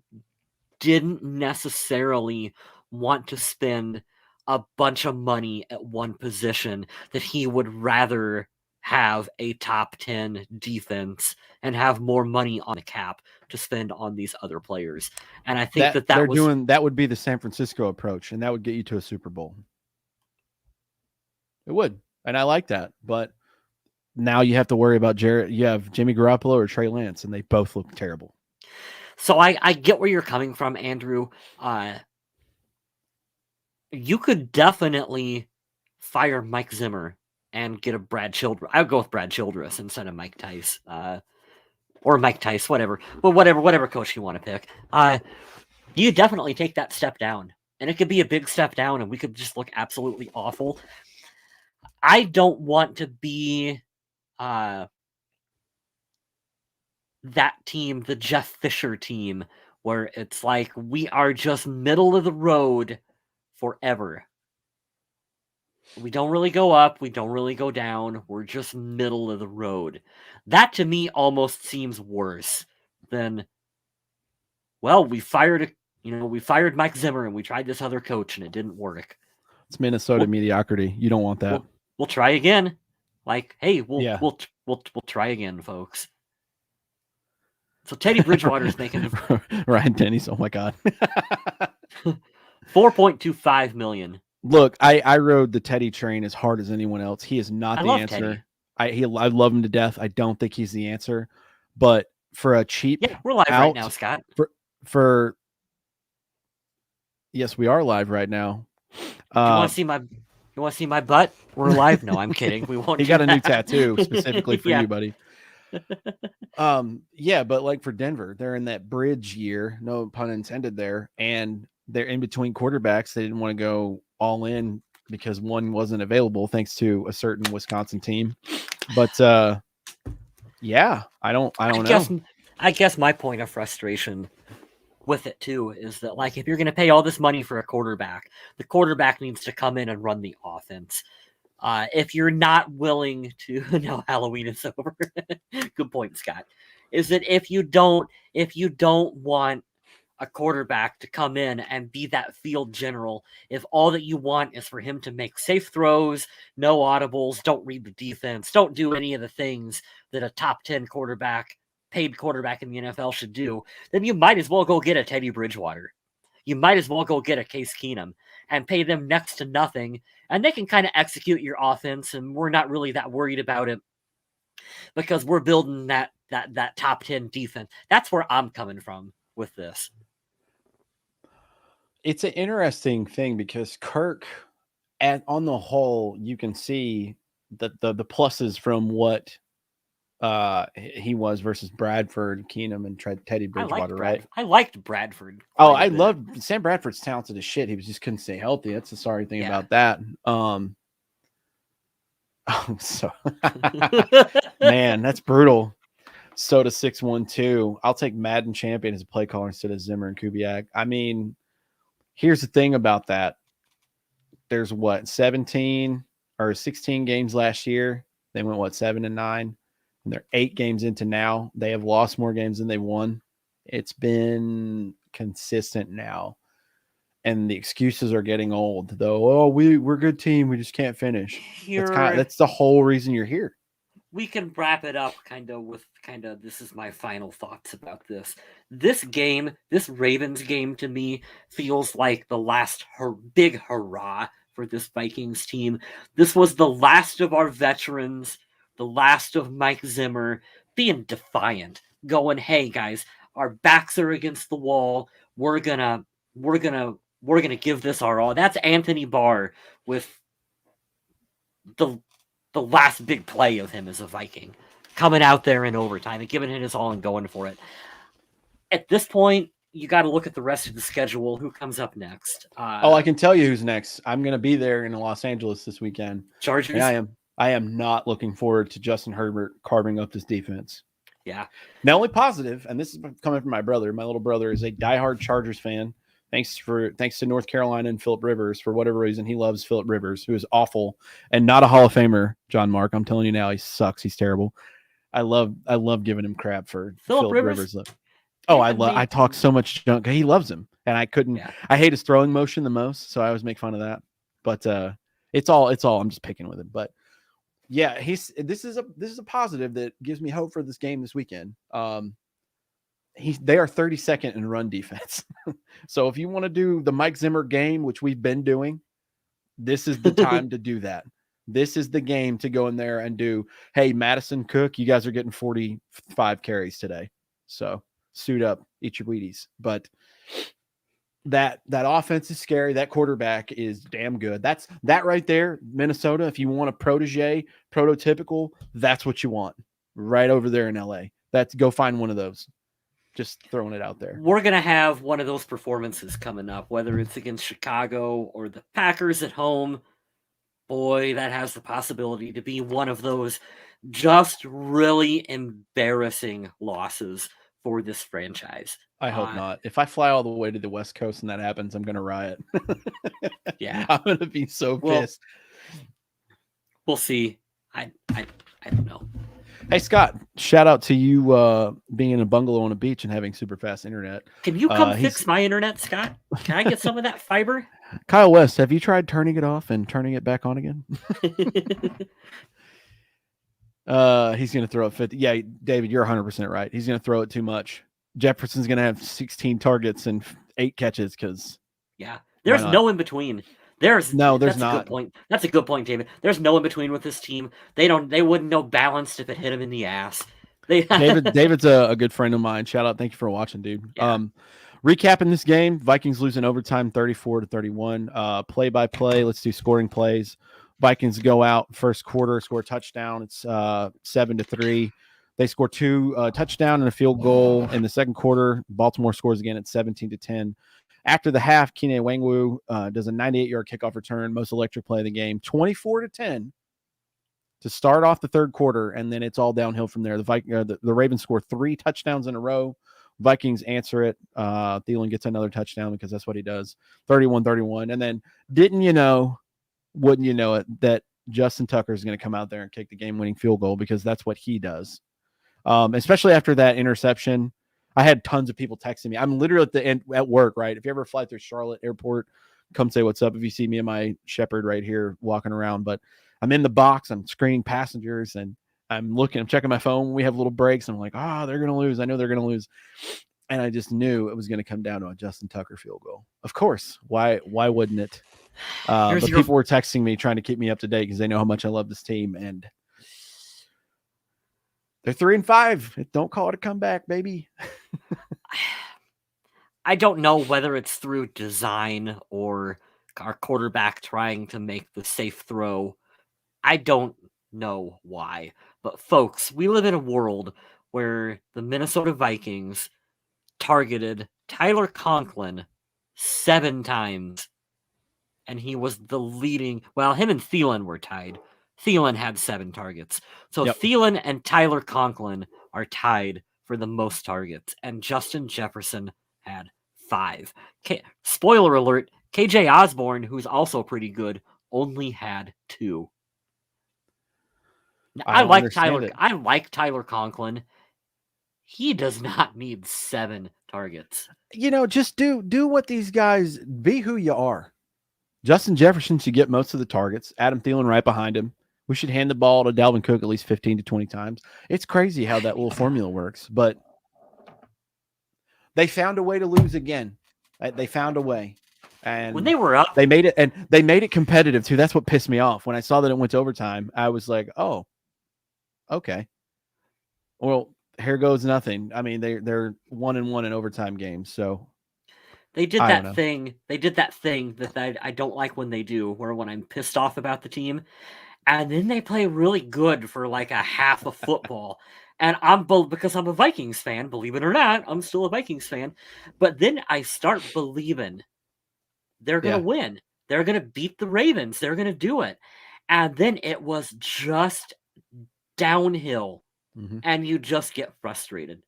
Speaker 2: didn't necessarily want to spend a bunch of money at one position that he would rather have a top 10 defense and have more money on the cap to spend on these other players. And I think that
Speaker 1: they're
Speaker 2: was
Speaker 1: doing that would be the San Francisco approach, and that would get you to a Super Bowl. It would, and I like that. But now you have to worry about Jared. You have Jimmy Garoppolo or Trey Lance, and they both look terrible.
Speaker 2: So I get where you're coming from, Andrew. You could definitely fire Mike Zimmer and get a Brad Childress. I would go with Brad Childress instead of Mike Tice. Or Mike Tice, whatever. Well, whatever coach you want to pick. You definitely take that step down. And it could be a big step down, and we could just look absolutely awful. I don't want to be that team, the Jeff Fisher team, where it's like we are just middle of the road forever. We don't really go up, we don't really go down, we're just middle of the road. That to me almost seems worse than, well, we fired Mike Zimmer and we tried this other coach and it didn't work.
Speaker 1: It's Minnesota mediocrity. You don't want that.
Speaker 2: We'll try again. Like, hey, we'll try again, folks. So Teddy Bridgewater's making
Speaker 1: Ryan Denny's. Oh my god,
Speaker 2: $4.25 million.
Speaker 1: Look, I rode the Teddy train as hard as anyone else. He is not the answer. I love him to death. I don't think he's the answer, but for a cheap,
Speaker 2: we're live right now, Scott.
Speaker 1: For yes, we are live right now.
Speaker 2: You want to see my butt? We're live. No, I'm kidding. We won't.
Speaker 1: He got a new tattoo specifically for you, buddy. But like for Denver, they're in that bridge year, no pun intended there, and they're in between quarterbacks. They didn't want to go all in because one wasn't available thanks to a certain Wisconsin team. But I don't know.
Speaker 2: I guess my point of frustration with it too is that, like, if you're going to pay all this money for a quarterback, the quarterback needs to come in and run the offense. If you're not willing to, no, Halloween is over. Good point, Scott. Is that if you don't want a quarterback to come in and be that field general, if all that you want is for him to make safe throws, no audibles, don't read the defense, don't do any of the things that a top 10 paid quarterback in the NFL should do, then you might as well go get a Teddy Bridgewater. You might as well go get a Case Keenum and pay them next to nothing, and they can kind of execute your offense, and we're not really that worried about it because we're building that top 10 defense. That's where I'm coming from with this.
Speaker 1: It's an interesting thing because Kirk, on the whole, you can see the pluses from what he was versus Bradford, Keenum, and Teddy Bridgewater, right?
Speaker 2: I liked Bradford.
Speaker 1: I loved Sam Bradford's talented as shit. He just couldn't stay healthy. That's the sorry thing about that. So man, that's brutal. Soda 612. I'll take Madden Champion as a play caller instead of Zimmer and Kubiak. I mean, here's the thing about that. There's 17 or 16 games last year. They went 7-9. And they're 8 games into now. They have lost more games than they won. It's been consistent now. And the excuses are getting old, though. Oh, we're a good team. We just can't finish. That's the whole reason you're here.
Speaker 2: We can wrap it up with this is my final thoughts about this. This Ravens game, to me, feels like the last big hurrah for this Vikings team. This was the last of our veterans, the last of Mike Zimmer being defiant, going, "Hey guys, our backs are against the wall. We're gonna give this our all." That's Anthony Barr with the last big play of him as a Viking, coming out there in overtime and giving it his all and going for it. At this point, you got to look at the rest of the schedule. Who comes up next?
Speaker 1: I can tell you who's next. I'm going to be there in Los Angeles this weekend.
Speaker 2: Chargers.
Speaker 1: And I am not looking forward to Justin Herbert carving up this defense.
Speaker 2: Yeah.
Speaker 1: The only positive, and this is coming from my brother. My little brother is a diehard Chargers fan. Thanks to North Carolina and Phillip Rivers. For whatever reason, he loves Phillip Rivers, who is awful and not a Hall of Famer, John Mark. I'm telling you now, he sucks. He's terrible. I love giving him crap for Phillip Rivers. I talk so much junk. He loves him, and I couldn't. Yeah. I hate his throwing motion the most, so I always make fun of that. But it's all I'm just picking with him. But yeah, this is a positive that gives me hope for this game this weekend. They are 32nd in run defense. So if you want to do the Mike Zimmer game, which we've been doing, this is the time to do that. This is the game to go in there and do, hey, Madison, Cook, you guys are getting 45 carries today. So suit up, eat your Wheaties. But that offense is scary. That quarterback is damn good. That's that right there, Minnesota. If you want a prototypical, that's what you want right over there in LA. Go find one of those. Just throwing it out there.
Speaker 2: We're going to have one of those performances coming up, whether it's against Chicago or the Packers at home. Boy, that has the possibility to be one of those just really embarrassing losses for this franchise.
Speaker 1: I hope not. If I fly all the way to the West Coast and that happens, I'm going to riot.
Speaker 2: Yeah.
Speaker 1: I'm going to be so pissed.
Speaker 2: We'll see. I don't know.
Speaker 1: Hey, Scott, shout out to you being in a bungalow on a beach and having super fast internet.
Speaker 2: Can you come fix my internet, Scott? Can I get some of that fiber?
Speaker 1: Kyle West, have you tried turning it off and turning it back on again? He's going to throw it 50. Yeah, David, you're 100% right. He's going to throw it too much. Jefferson's going to have 16 targets and 8 catches because.
Speaker 2: Yeah, there's no in between. There's not. A good point. That's a good point, David. There's no in between with this team. They wouldn't know balanced if it hit him in the ass.
Speaker 1: David's a good friend of mine. Shout out. Thank you for watching, dude. Yeah. Recapping this game, Vikings lose in overtime 34-31. Play by play. Let's do scoring plays. Vikings go out first quarter, score a touchdown. It's 7-3. They score 2 touchdown and a field goal in the second quarter. Baltimore scores again at 17-10. After the half, Kene Kel does a 98-yard kickoff return, most electric play of the game, 24-10 to start off the third quarter, and then it's all downhill from there. The Ravens score 3 touchdowns in a row. Vikings answer it. Thielen gets another touchdown because that's what he does, 31-31. And then wouldn't you know it, that Justin Tucker is going to come out there and kick the game-winning field goal because that's what he does. Especially after that interception. I had tons of people texting me. I'm literally at the end at work, right? If you ever fly through Charlotte Airport, come say what's up if you see me and my Shepherd right here walking around. But I'm in the box. I'm screening passengers, and I'm checking my phone. We have little breaks. I'm like, they're going to lose. I know they're going to lose. And I just knew it was going to come down to a Justin Tucker field goal. Of course. Why wouldn't it? But people were texting me trying to keep me up to date because they know how much I love this team. And they're 3-5. Don't call it a comeback, baby.
Speaker 2: I don't know whether it's through design or our quarterback trying to make the safe throw. I don't know why. But folks, we live in a world where the Minnesota Vikings targeted Tyler Conklin 7 times. And he was the leading. Well, him and Thielen were tied. Thielen had 7 targets. So Thielen and Tyler Conklin are tied for the most targets. And Justin Jefferson had 5. Spoiler alert, KJ Osborne, who's also pretty good, only had 2. I like Tyler Conklin. He does not need 7 targets.
Speaker 1: Just do what these guys, be who you are. Justin Jefferson should get most of the targets. Adam Thielen right behind him. We should hand the ball to Dalvin Cook at least 15 to 20 times. It's crazy how that little formula works, but they found a way to lose again. They found a way. And
Speaker 2: when they were up,
Speaker 1: they made it competitive too. That's what pissed me off. When I saw that it went to overtime, I was like, oh, okay. Well, here goes nothing. I mean, they're 1-1 in overtime games. So
Speaker 2: they did that thing. They did that thing that I don't like when they do, where when I'm pissed off about the team, and then they play really good for like a half of football. And because I'm a Vikings fan, believe it or not, I'm still a Vikings fan. But then I start believing they're going to win. They're going to beat the Ravens. They're going to do it. And then it was just downhill. Mm-hmm. And you just get frustrated.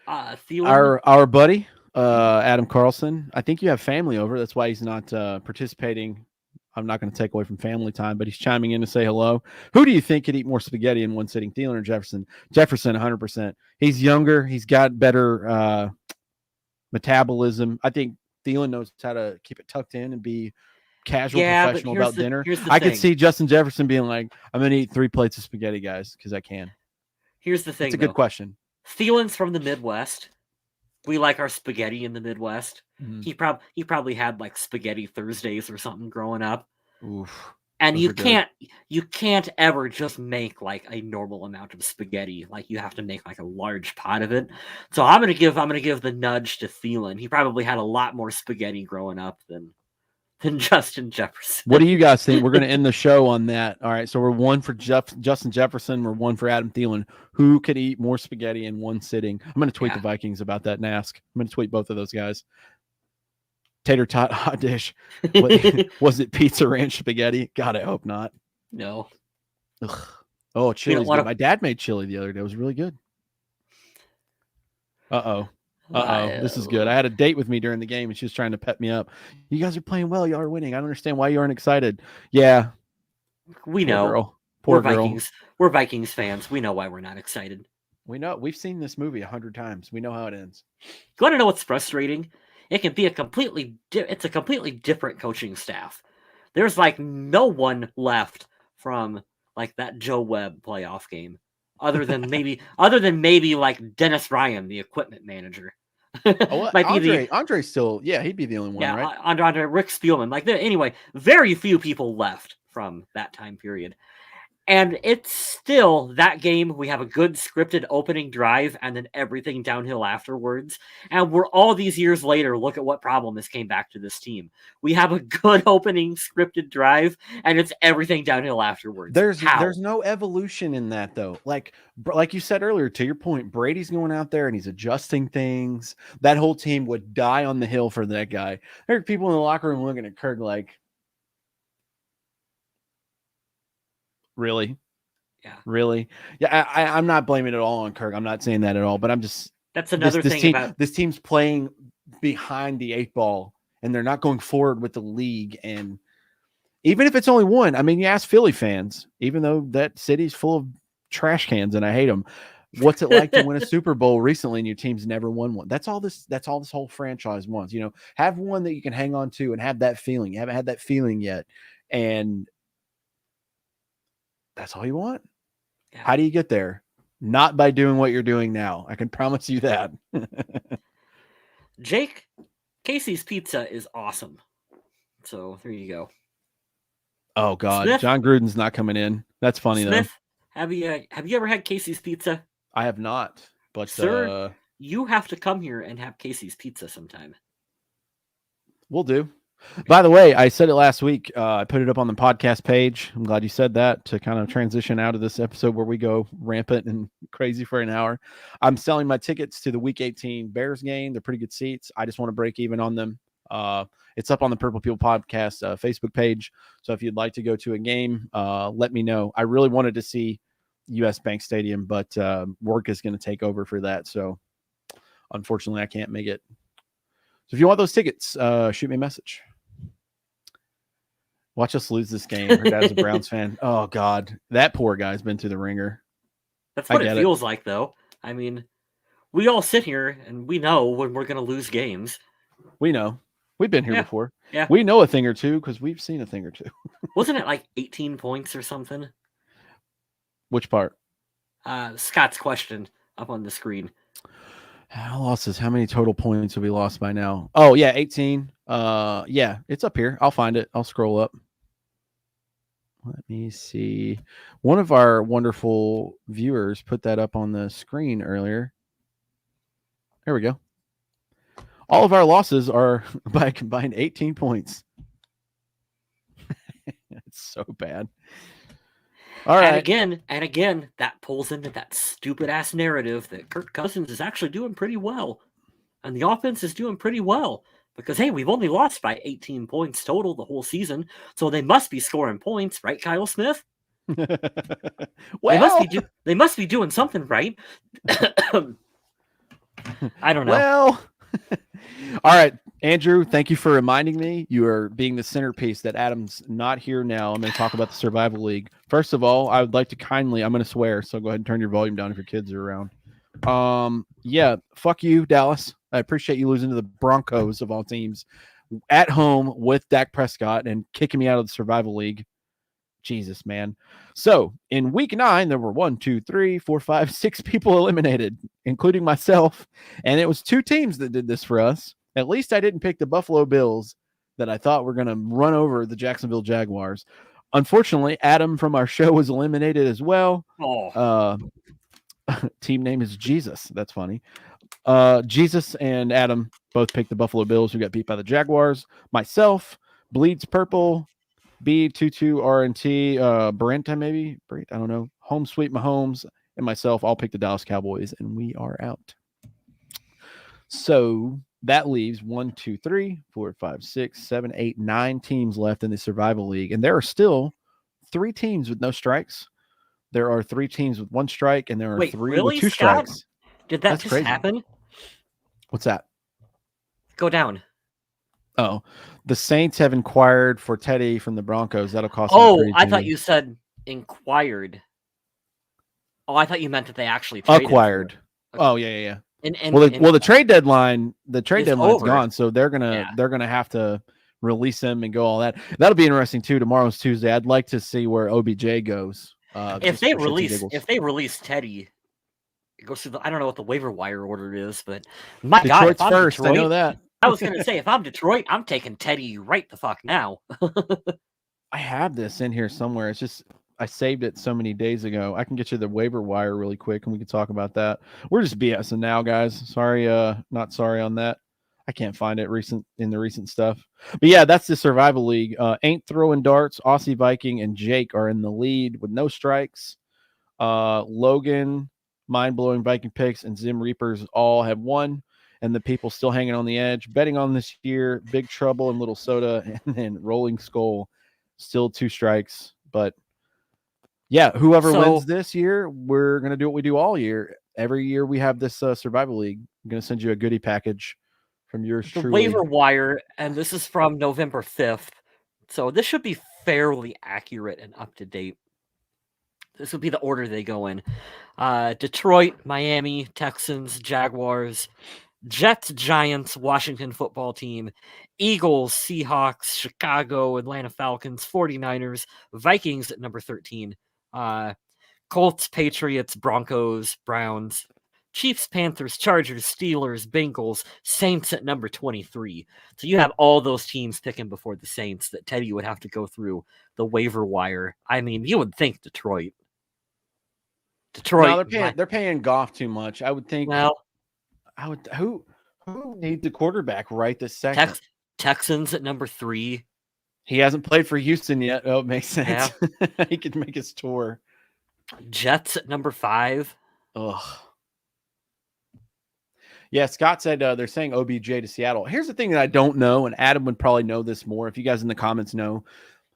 Speaker 1: Thielen, our buddy, Adam Carlson, I think you have family over. That's why he's not participating. I'm not going to take away from family time, but he's chiming in to say hello. Who do you think could eat more spaghetti in one sitting, Thielen or Jefferson? Jefferson, 100%. He's younger. He's got better metabolism. I think Thielen knows how to keep it tucked in and be casual
Speaker 2: Yeah, but
Speaker 1: professional about dinner.
Speaker 2: here's the
Speaker 1: I could
Speaker 2: thing.
Speaker 1: see Justin Jefferson being like, I'm going to eat 3 plates of spaghetti, guys, because I can.
Speaker 2: Here's the
Speaker 1: That's
Speaker 2: thing,
Speaker 1: a good
Speaker 2: though.
Speaker 1: question.
Speaker 2: Thielen's from the Midwest. We like our spaghetti in the Midwest.
Speaker 1: Mm-hmm.
Speaker 2: He probably had like spaghetti Thursdays or something growing up.
Speaker 1: Oof.
Speaker 2: And you can't ever just make like a normal amount of spaghetti. Like you have to make like a large pot of it. So I'm gonna give the nudge to Thielen. He probably had a lot more spaghetti growing up than Justin Jefferson.
Speaker 1: What do you guys think? We're going to end the show on that. All right. So we're 1 for Justin Jefferson. We're 1 for Adam Thielen. Who could eat more spaghetti in one sitting? I'm going to tweet the Vikings about that and ask. I'm going to tweet both of those guys. Tater tot hot dish. Was it pizza ranch spaghetti? God, I hope not.
Speaker 2: No.
Speaker 1: Ugh. Oh, chili's good. My dad made chili the other day. It was really good. Uh-oh. This is good. I had a date with me during the game, and she was trying to pep me up. You guys are playing well. Y'all are winning. I don't understand why you aren't excited. Yeah.
Speaker 2: We know.
Speaker 1: Girl. Poor girl.
Speaker 2: Vikings. We're Vikings fans. We know why we're not excited.
Speaker 1: We know. We've seen this movie 100 times. We know how it ends.
Speaker 2: You want to know what's frustrating? It can be a completely different coaching staff. There's like no one left from like that Joe Webb playoff game, other than maybe like Dennis Ryan, the equipment manager.
Speaker 1: Andre's still, he'd be the only one, right?
Speaker 2: Andre Rick Spielman. Like anyway, very few people left from that time period. And it's still that game. We have a good scripted opening drive and then everything downhill afterwards. And we're all these years later, look at what problem this came back to this team. We have a good opening scripted drive and it's everything downhill afterwards.
Speaker 1: There's no evolution in that though. Like you said earlier, to your point, Brady's going out there and he's adjusting things. That whole team would die on the hill for that guy. There are people in the locker room looking at Kirk like, really?
Speaker 2: Yeah.
Speaker 1: Really? Yeah, I'm not blaming it all on Kirk. I'm not saying that at all, but I'm just...
Speaker 2: That's another thing
Speaker 1: this team's playing behind the 8 ball, and they're not going forward with the league. And even if it's only one, I mean, you ask Philly fans, even though that city's full of trash cans and I hate them, what's it like to win a Super Bowl recently and your team's never won one? That's all this whole franchise wants. You know, have one that you can hang on to and have that feeling. You haven't had that feeling yet. And that's all you want. Yeah. How do you get there? Not by doing what you're doing now. I can promise you that.
Speaker 2: Jake, Casey's Pizza is awesome. So there you go.
Speaker 1: Oh God, Smith, John Gruden's not coming in. That's funny
Speaker 2: Smith,
Speaker 1: though.
Speaker 2: Have you ever had Casey's Pizza?
Speaker 1: I have not. But
Speaker 2: sir, you have to come here and have Casey's Pizza sometime.
Speaker 1: We'll do. By the way, I said it last week. I put it up on the podcast page. I'm glad you said that to kind of transition out of this episode where we go rampant and crazy for an hour. I'm selling my tickets to the Week 18 Bears game. They're pretty good seats. I just want to break even on them. It's up on the Purple People Podcast Facebook page. So if you'd like to go to a game, let me know. I really wanted to see US Bank Stadium, but work is going to take over for that. So unfortunately, I can't make it. So if you want those tickets, shoot me a message. Watch us lose this game. Her dad's a Browns fan. Oh, God. That poor guy's been through the ringer.
Speaker 2: That's what it feels like, though. I mean, we all sit here and we know when we're going to lose games.
Speaker 1: We know. We've been here before.
Speaker 2: Yeah.
Speaker 1: We know a thing or two because we've seen a thing or two.
Speaker 2: Wasn't it like 18 points or something?
Speaker 1: Which part?
Speaker 2: Scott's question up on the screen.
Speaker 1: Losses. How many total points have we lost by now? Oh, yeah, 18. Yeah, it's up here. I'll find it. I'll scroll up. Let me see. One of our wonderful viewers put that up on the screen earlier. There we go. All of our losses are by a combined 18 points. It's so bad. All right.
Speaker 2: And again, that pulls into that stupid ass narrative that Kirk Cousins is actually doing pretty well. And the offense is doing pretty well. Because, hey, we've only lost by 18 points total the whole season, so they must be scoring points, right, Kyle Smith?
Speaker 1: Well,
Speaker 2: they must be doing something right. I don't know.
Speaker 1: Well, all right, Andrew, thank you for reminding me. You are being the centerpiece that Adam's not here now. I'm going to talk about the Survival League. First of all, I would like to kindly, I'm going to swear, so go ahead and turn your volume down if your kids are around. Yeah, fuck you, Dallas. I appreciate you losing to the Broncos of all teams. at home with Dak Prescott and kicking me out of the survival league. Jesus, man. So in week 9, there were 6 people eliminated, including myself. And it was 2 teams that did this for us. At least I didn't pick the Buffalo Bills that I thought were going to run over the Jacksonville Jaguars. Unfortunately, Adam from our show was eliminated as well. Team name is Jesus. That's funny. Jesus and Adam both picked the Buffalo Bills, who got beat by the Jaguars. Myself, Bleeds Purple, B22RNT, Brenta maybe? I don't know. Home Sweet Mahomes and myself all picked the Dallas Cowboys, and we are out. So that leaves 1, 2, 3, 4, 5, 6, 7, 8, 9 teams left in the survival league. And there are still 3 teams with no strikes. There are 3 teams with 1 strike, and there are 3 with 2
Speaker 2: Scott?
Speaker 1: strikes.
Speaker 2: Did that just happen?
Speaker 1: What's that?
Speaker 2: Go down.
Speaker 1: Oh, the Saints have inquired for Teddy from the Broncos. That'll cost.
Speaker 2: I thought you said inquired. Oh, I thought you meant that they actually traded
Speaker 1: acquired. Oh yeah.
Speaker 2: And
Speaker 1: the trade deadline's
Speaker 2: over.
Speaker 1: gone, so they're gonna have to release him and go all that. That'll be interesting too. Tomorrow's Tuesday. I'd like to see where OBJ goes.
Speaker 2: If they release Teddy, it goes through I don't know what the waiver wire order is, but my
Speaker 1: Detroit's
Speaker 2: God,
Speaker 1: first. Detroit, I know that.
Speaker 2: I was gonna say, if I'm Detroit, I'm taking Teddy right the fuck now.
Speaker 1: I have this in here somewhere. It's just I saved it so many days ago. I can get you the waiver wire really quick, and we can talk about that. We're just BSing now, guys. Sorry, not sorry on that. I can't find it in the recent stuff. But yeah, that's the survival league. Ain't Throwing Darts, Aussie Viking, and Jake are in the lead with no strikes. Logan, Mind Blowing Viking Picks, and Zim Reapers all have 1. And the people still hanging on the edge, betting on this year, Big Trouble and Little Soda, and then Rolling Skull, still 2 strikes. But yeah, whoever wins this year, we're going to do what we do all year. Every year we have this survival league. I'm going to send you a goodie package from yours truly.
Speaker 2: Waiver wire, and this is from November 5th. So this should be fairly accurate and up to date. This would be the order they go in. Detroit, Miami, Texans, Jaguars, Jets, Giants, Washington football team, Eagles, Seahawks, Chicago, Atlanta Falcons, 49ers, Vikings at number 13, Colts, Patriots, Broncos, Browns, Chiefs, Panthers, Chargers, Steelers, Bengals, Saints at number 23. So you have all those teams picking before the Saints that Teddy would have to go through the waiver wire. I mean, you would think Detroit.
Speaker 1: No, they're paying Goff too much. I would think.
Speaker 2: Well,
Speaker 1: who needs the quarterback right this second?
Speaker 2: Texans at number 3.
Speaker 1: He hasn't played for Houston yet. Oh, it makes sense. Yeah. He could make his tour.
Speaker 2: Jets at number 5.
Speaker 1: Ugh. Yeah, Scott said they're saying OBJ to Seattle. Here's the thing that I don't know, and Adam would probably know this more if you guys in the comments know.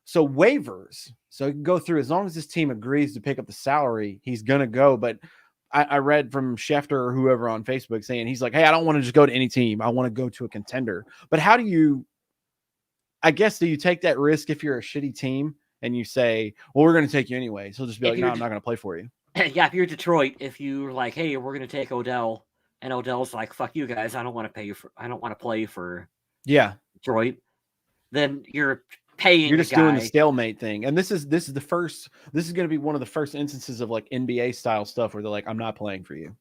Speaker 1: So waivers, so you can go through as long as this team agrees to pick up the salary, he's going to go. But I read from Schefter or whoever on Facebook saying he's like, hey, I don't want to just go to any team. I want to go to a contender. But how do you, I guess, do you take that risk if you're a shitty team and you say, well, we're going to take you anyway? So just be like, no, I'm not going to play for you.
Speaker 2: Yeah, if you're Detroit, if you're like, hey, we're going to take Odell, and Odell's like, fuck you guys, I don't want to play for Detroit, then you're paying.
Speaker 1: You're just doing the stalemate thing. And this is going to be one of the first instances of like NBA style stuff where they're like, I'm not playing for you.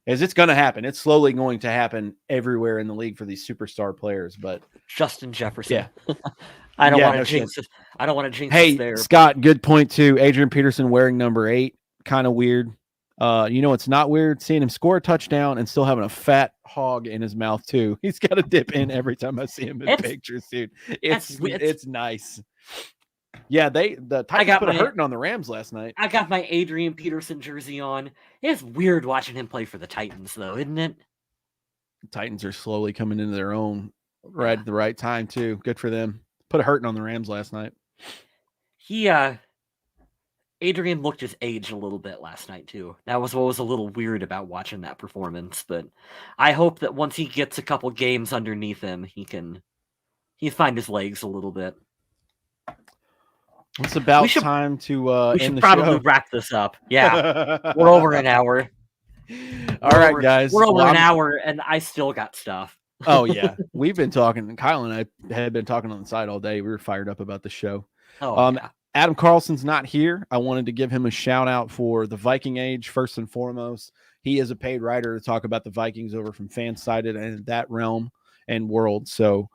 Speaker 1: As it's going to happen. It's slowly going to happen everywhere in the league for these superstar players. But
Speaker 2: Justin Jefferson. Yeah. I don't want to jinx it. I don't want to jinx it there.
Speaker 1: Scott, good point too. Adrian Peterson wearing number 8. Kind of weird. It's not weird seeing him score a touchdown and still having a fat hog in his mouth too. He's got to dip in every time I see him in pictures, dude. It's nice. Yeah, the Titans put a hurting on the Rams last night.
Speaker 2: I got my Adrian Peterson jersey on. It's weird watching him play for the Titans, though, isn't it?
Speaker 1: The Titans are slowly coming into their own right at the right time too. Good for them. Put a hurting on the Rams last night.
Speaker 2: Adrian looked his age a little bit last night, too. That was what was a little weird about watching that performance. But I hope that once he gets a couple games underneath him, he find his legs a little bit.
Speaker 1: It's about time to
Speaker 2: we should probably wrap this up. Yeah. We're over an hour.
Speaker 1: All right, guys.
Speaker 2: We're over an hour, and I still got stuff.
Speaker 1: Oh yeah, we've been talking. Kyle and I had been talking on the side all day. We were fired up about the show.
Speaker 2: Oh
Speaker 1: Um,
Speaker 2: yeah.
Speaker 1: Adam Carlson's not here. I wanted to give him a shout out for the Viking Age first and foremost. He is a paid writer to talk about the Vikings over from Fansided and that realm and world. So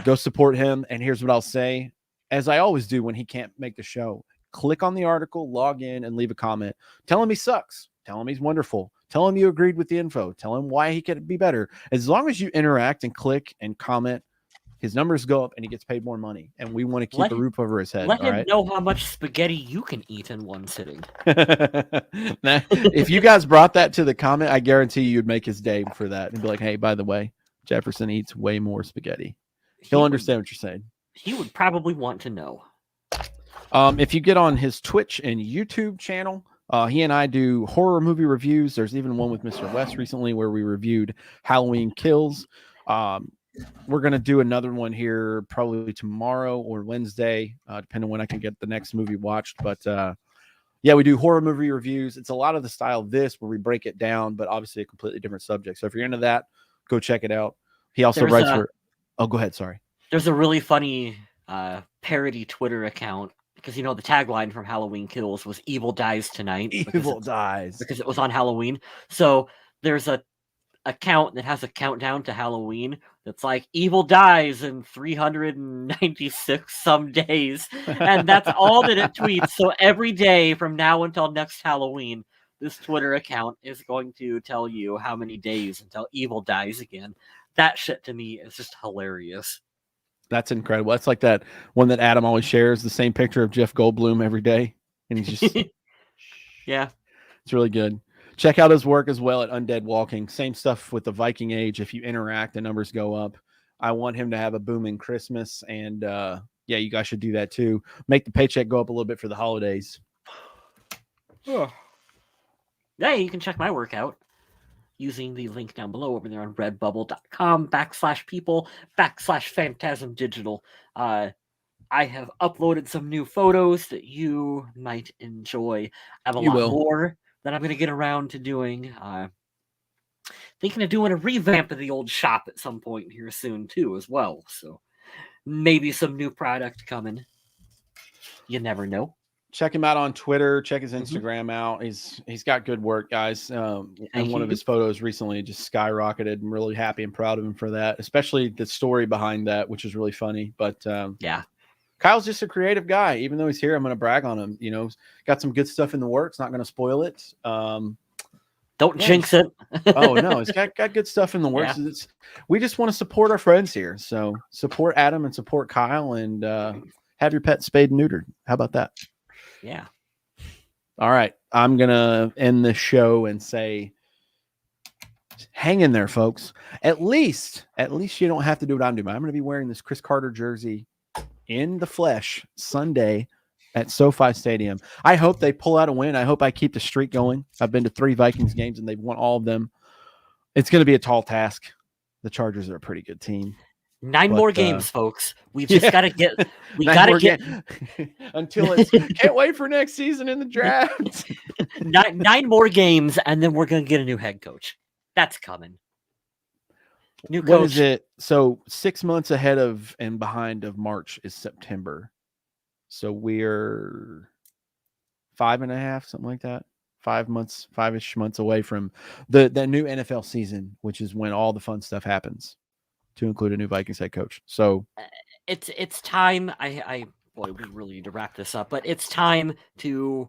Speaker 1: go support him. And here's what I'll say, as I always do when he can't make the show: click on the article, log in, and leave a comment. Tell him he sucks. Tell him he's wonderful. Tell him you agreed with the info. Tell him why he could be better. As long as you interact and click and comment, his numbers go up and he gets paid more money. And we want to keep
Speaker 2: Let
Speaker 1: a roof over his head.
Speaker 2: let
Speaker 1: All
Speaker 2: him
Speaker 1: right.
Speaker 2: know how much spaghetti you can eat in one sitting.
Speaker 1: Now, if you guys brought that to the comment, I guarantee you'd make his day for that and be like, hey, by the way, Jefferson eats way more spaghetti. He'll understand what you're saying.
Speaker 2: He would probably want to know.
Speaker 1: If you get on his Twitch and YouTube channel, he and I do horror movie reviews. There's even one with Mr. West recently where we reviewed Halloween Kills. We're going to do another one here probably tomorrow or Wednesday, depending on when I can get the next movie watched. But yeah, we do horror movie reviews. It's a lot of the style of this where we break it down, but obviously a completely different subject. So if you're into that, go check it out. He also writes for... Oh, go ahead. Sorry.
Speaker 2: There's a really funny parody Twitter account because the tagline from Halloween Kills was "Evil dies tonight."
Speaker 1: Evil dies
Speaker 2: because it was on Halloween. So there's a account that has a countdown to Halloween that's like "Evil dies in 396 some days," and that's all that it tweets. So every day from now until next Halloween, this Twitter account is going to tell you how many days until Evil dies again. That shit to me is just hilarious.
Speaker 1: That's incredible. That's like that one that Adam always shares, the same picture of Jeff Goldblum every day. And he's just...
Speaker 2: Yeah.
Speaker 1: It's really good. Check out his work as well at Undead Walking. Same stuff with the Viking Age. If you interact, the numbers go up. I want him to have a booming Christmas. And yeah, you guys should do that too. Make the paycheck go up a little bit for the holidays.
Speaker 2: Yeah, you can check my work out using the link down below over there on redbubble.com/people/Phantasm Digital. I have uploaded some new photos that you might enjoy. I have a lot more that I'm going to get around to doing. Thinking of doing a revamp of the old shop at some point here soon too as well. So maybe some new product coming. You never know.
Speaker 1: Check him out on Twitter. Check his Instagram out. He's got good work, guys. And one of his photos recently just skyrocketed. I'm really happy and proud of him for that, especially the story behind that, which is really funny. But
Speaker 2: yeah,
Speaker 1: Kyle's just a creative guy. Even though he's here, I'm going to brag on him. Got some good stuff in the works. Not going to spoil it.
Speaker 2: Don't jinx it.
Speaker 1: Oh no, he's got good stuff in the works. Yeah. We just want to support our friends here. So support Adam and support Kyle, and have your pet spayed and neutered. How about that?
Speaker 2: Yeah.
Speaker 1: All right. I'm going to end the show and say, hang in there, folks. At least you don't have to do what I'm doing. I'm going to be wearing this Chris Carter jersey in the flesh Sunday at SoFi Stadium. I hope they pull out a win. I hope I keep the streak going. I've been to 3 Vikings games and they've won all of them. It's going to be a tall task. The Chargers are a pretty good team.
Speaker 2: 9 more games, folks. We've just got to get. We got to get
Speaker 1: until it's. Can't wait for next season in the draft.
Speaker 2: 9 more games, and then we're gonna get a new head coach. That's coming. New coach.
Speaker 1: What is it? So 6 months ahead of and behind of March is September. So we're 5.5, something like that. 5 months, 5-ish months away from the new NFL season, which is when all the fun stuff happens, to include a new Vikings head coach. So
Speaker 2: it's time. Boy, we really need to wrap this up, but it's time to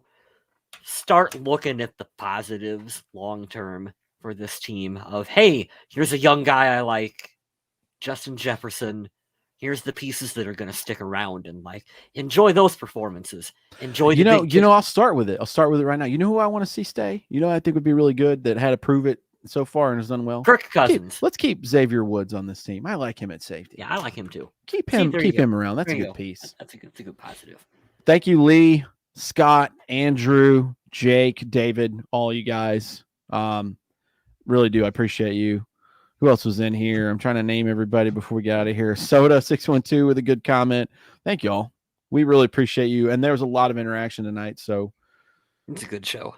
Speaker 2: start looking at the positives long term for this team. Of, hey, here's a young guy I like, Justin Jefferson. Here's the pieces that are going to stick around, and enjoy those performances. Enjoy.
Speaker 1: I'll start with it. I'll start with it right now. You know who I want to see stay? I think would be really good that had to prove it so far and has done well.
Speaker 2: Kirk Cousins.
Speaker 1: Let's keep Xavier Woods on this team. I like him at safety.
Speaker 2: Yeah, I like him too.
Speaker 1: Keep him around. That's a good piece.
Speaker 2: That's a good positive.
Speaker 1: Thank you, Lee, Scott, Andrew, Jake, David, all you guys. Really do. I appreciate you. Who else was in here? I'm trying to name everybody before we get out of here. Soda612 with a good comment. Thank y'all. We really appreciate you. And there was a lot of interaction tonight. So
Speaker 2: it's a good show.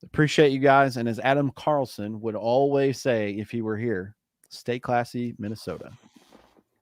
Speaker 1: Appreciate you guys. And as Adam Carlson would always say if he were here, Stay classy, Minnesota.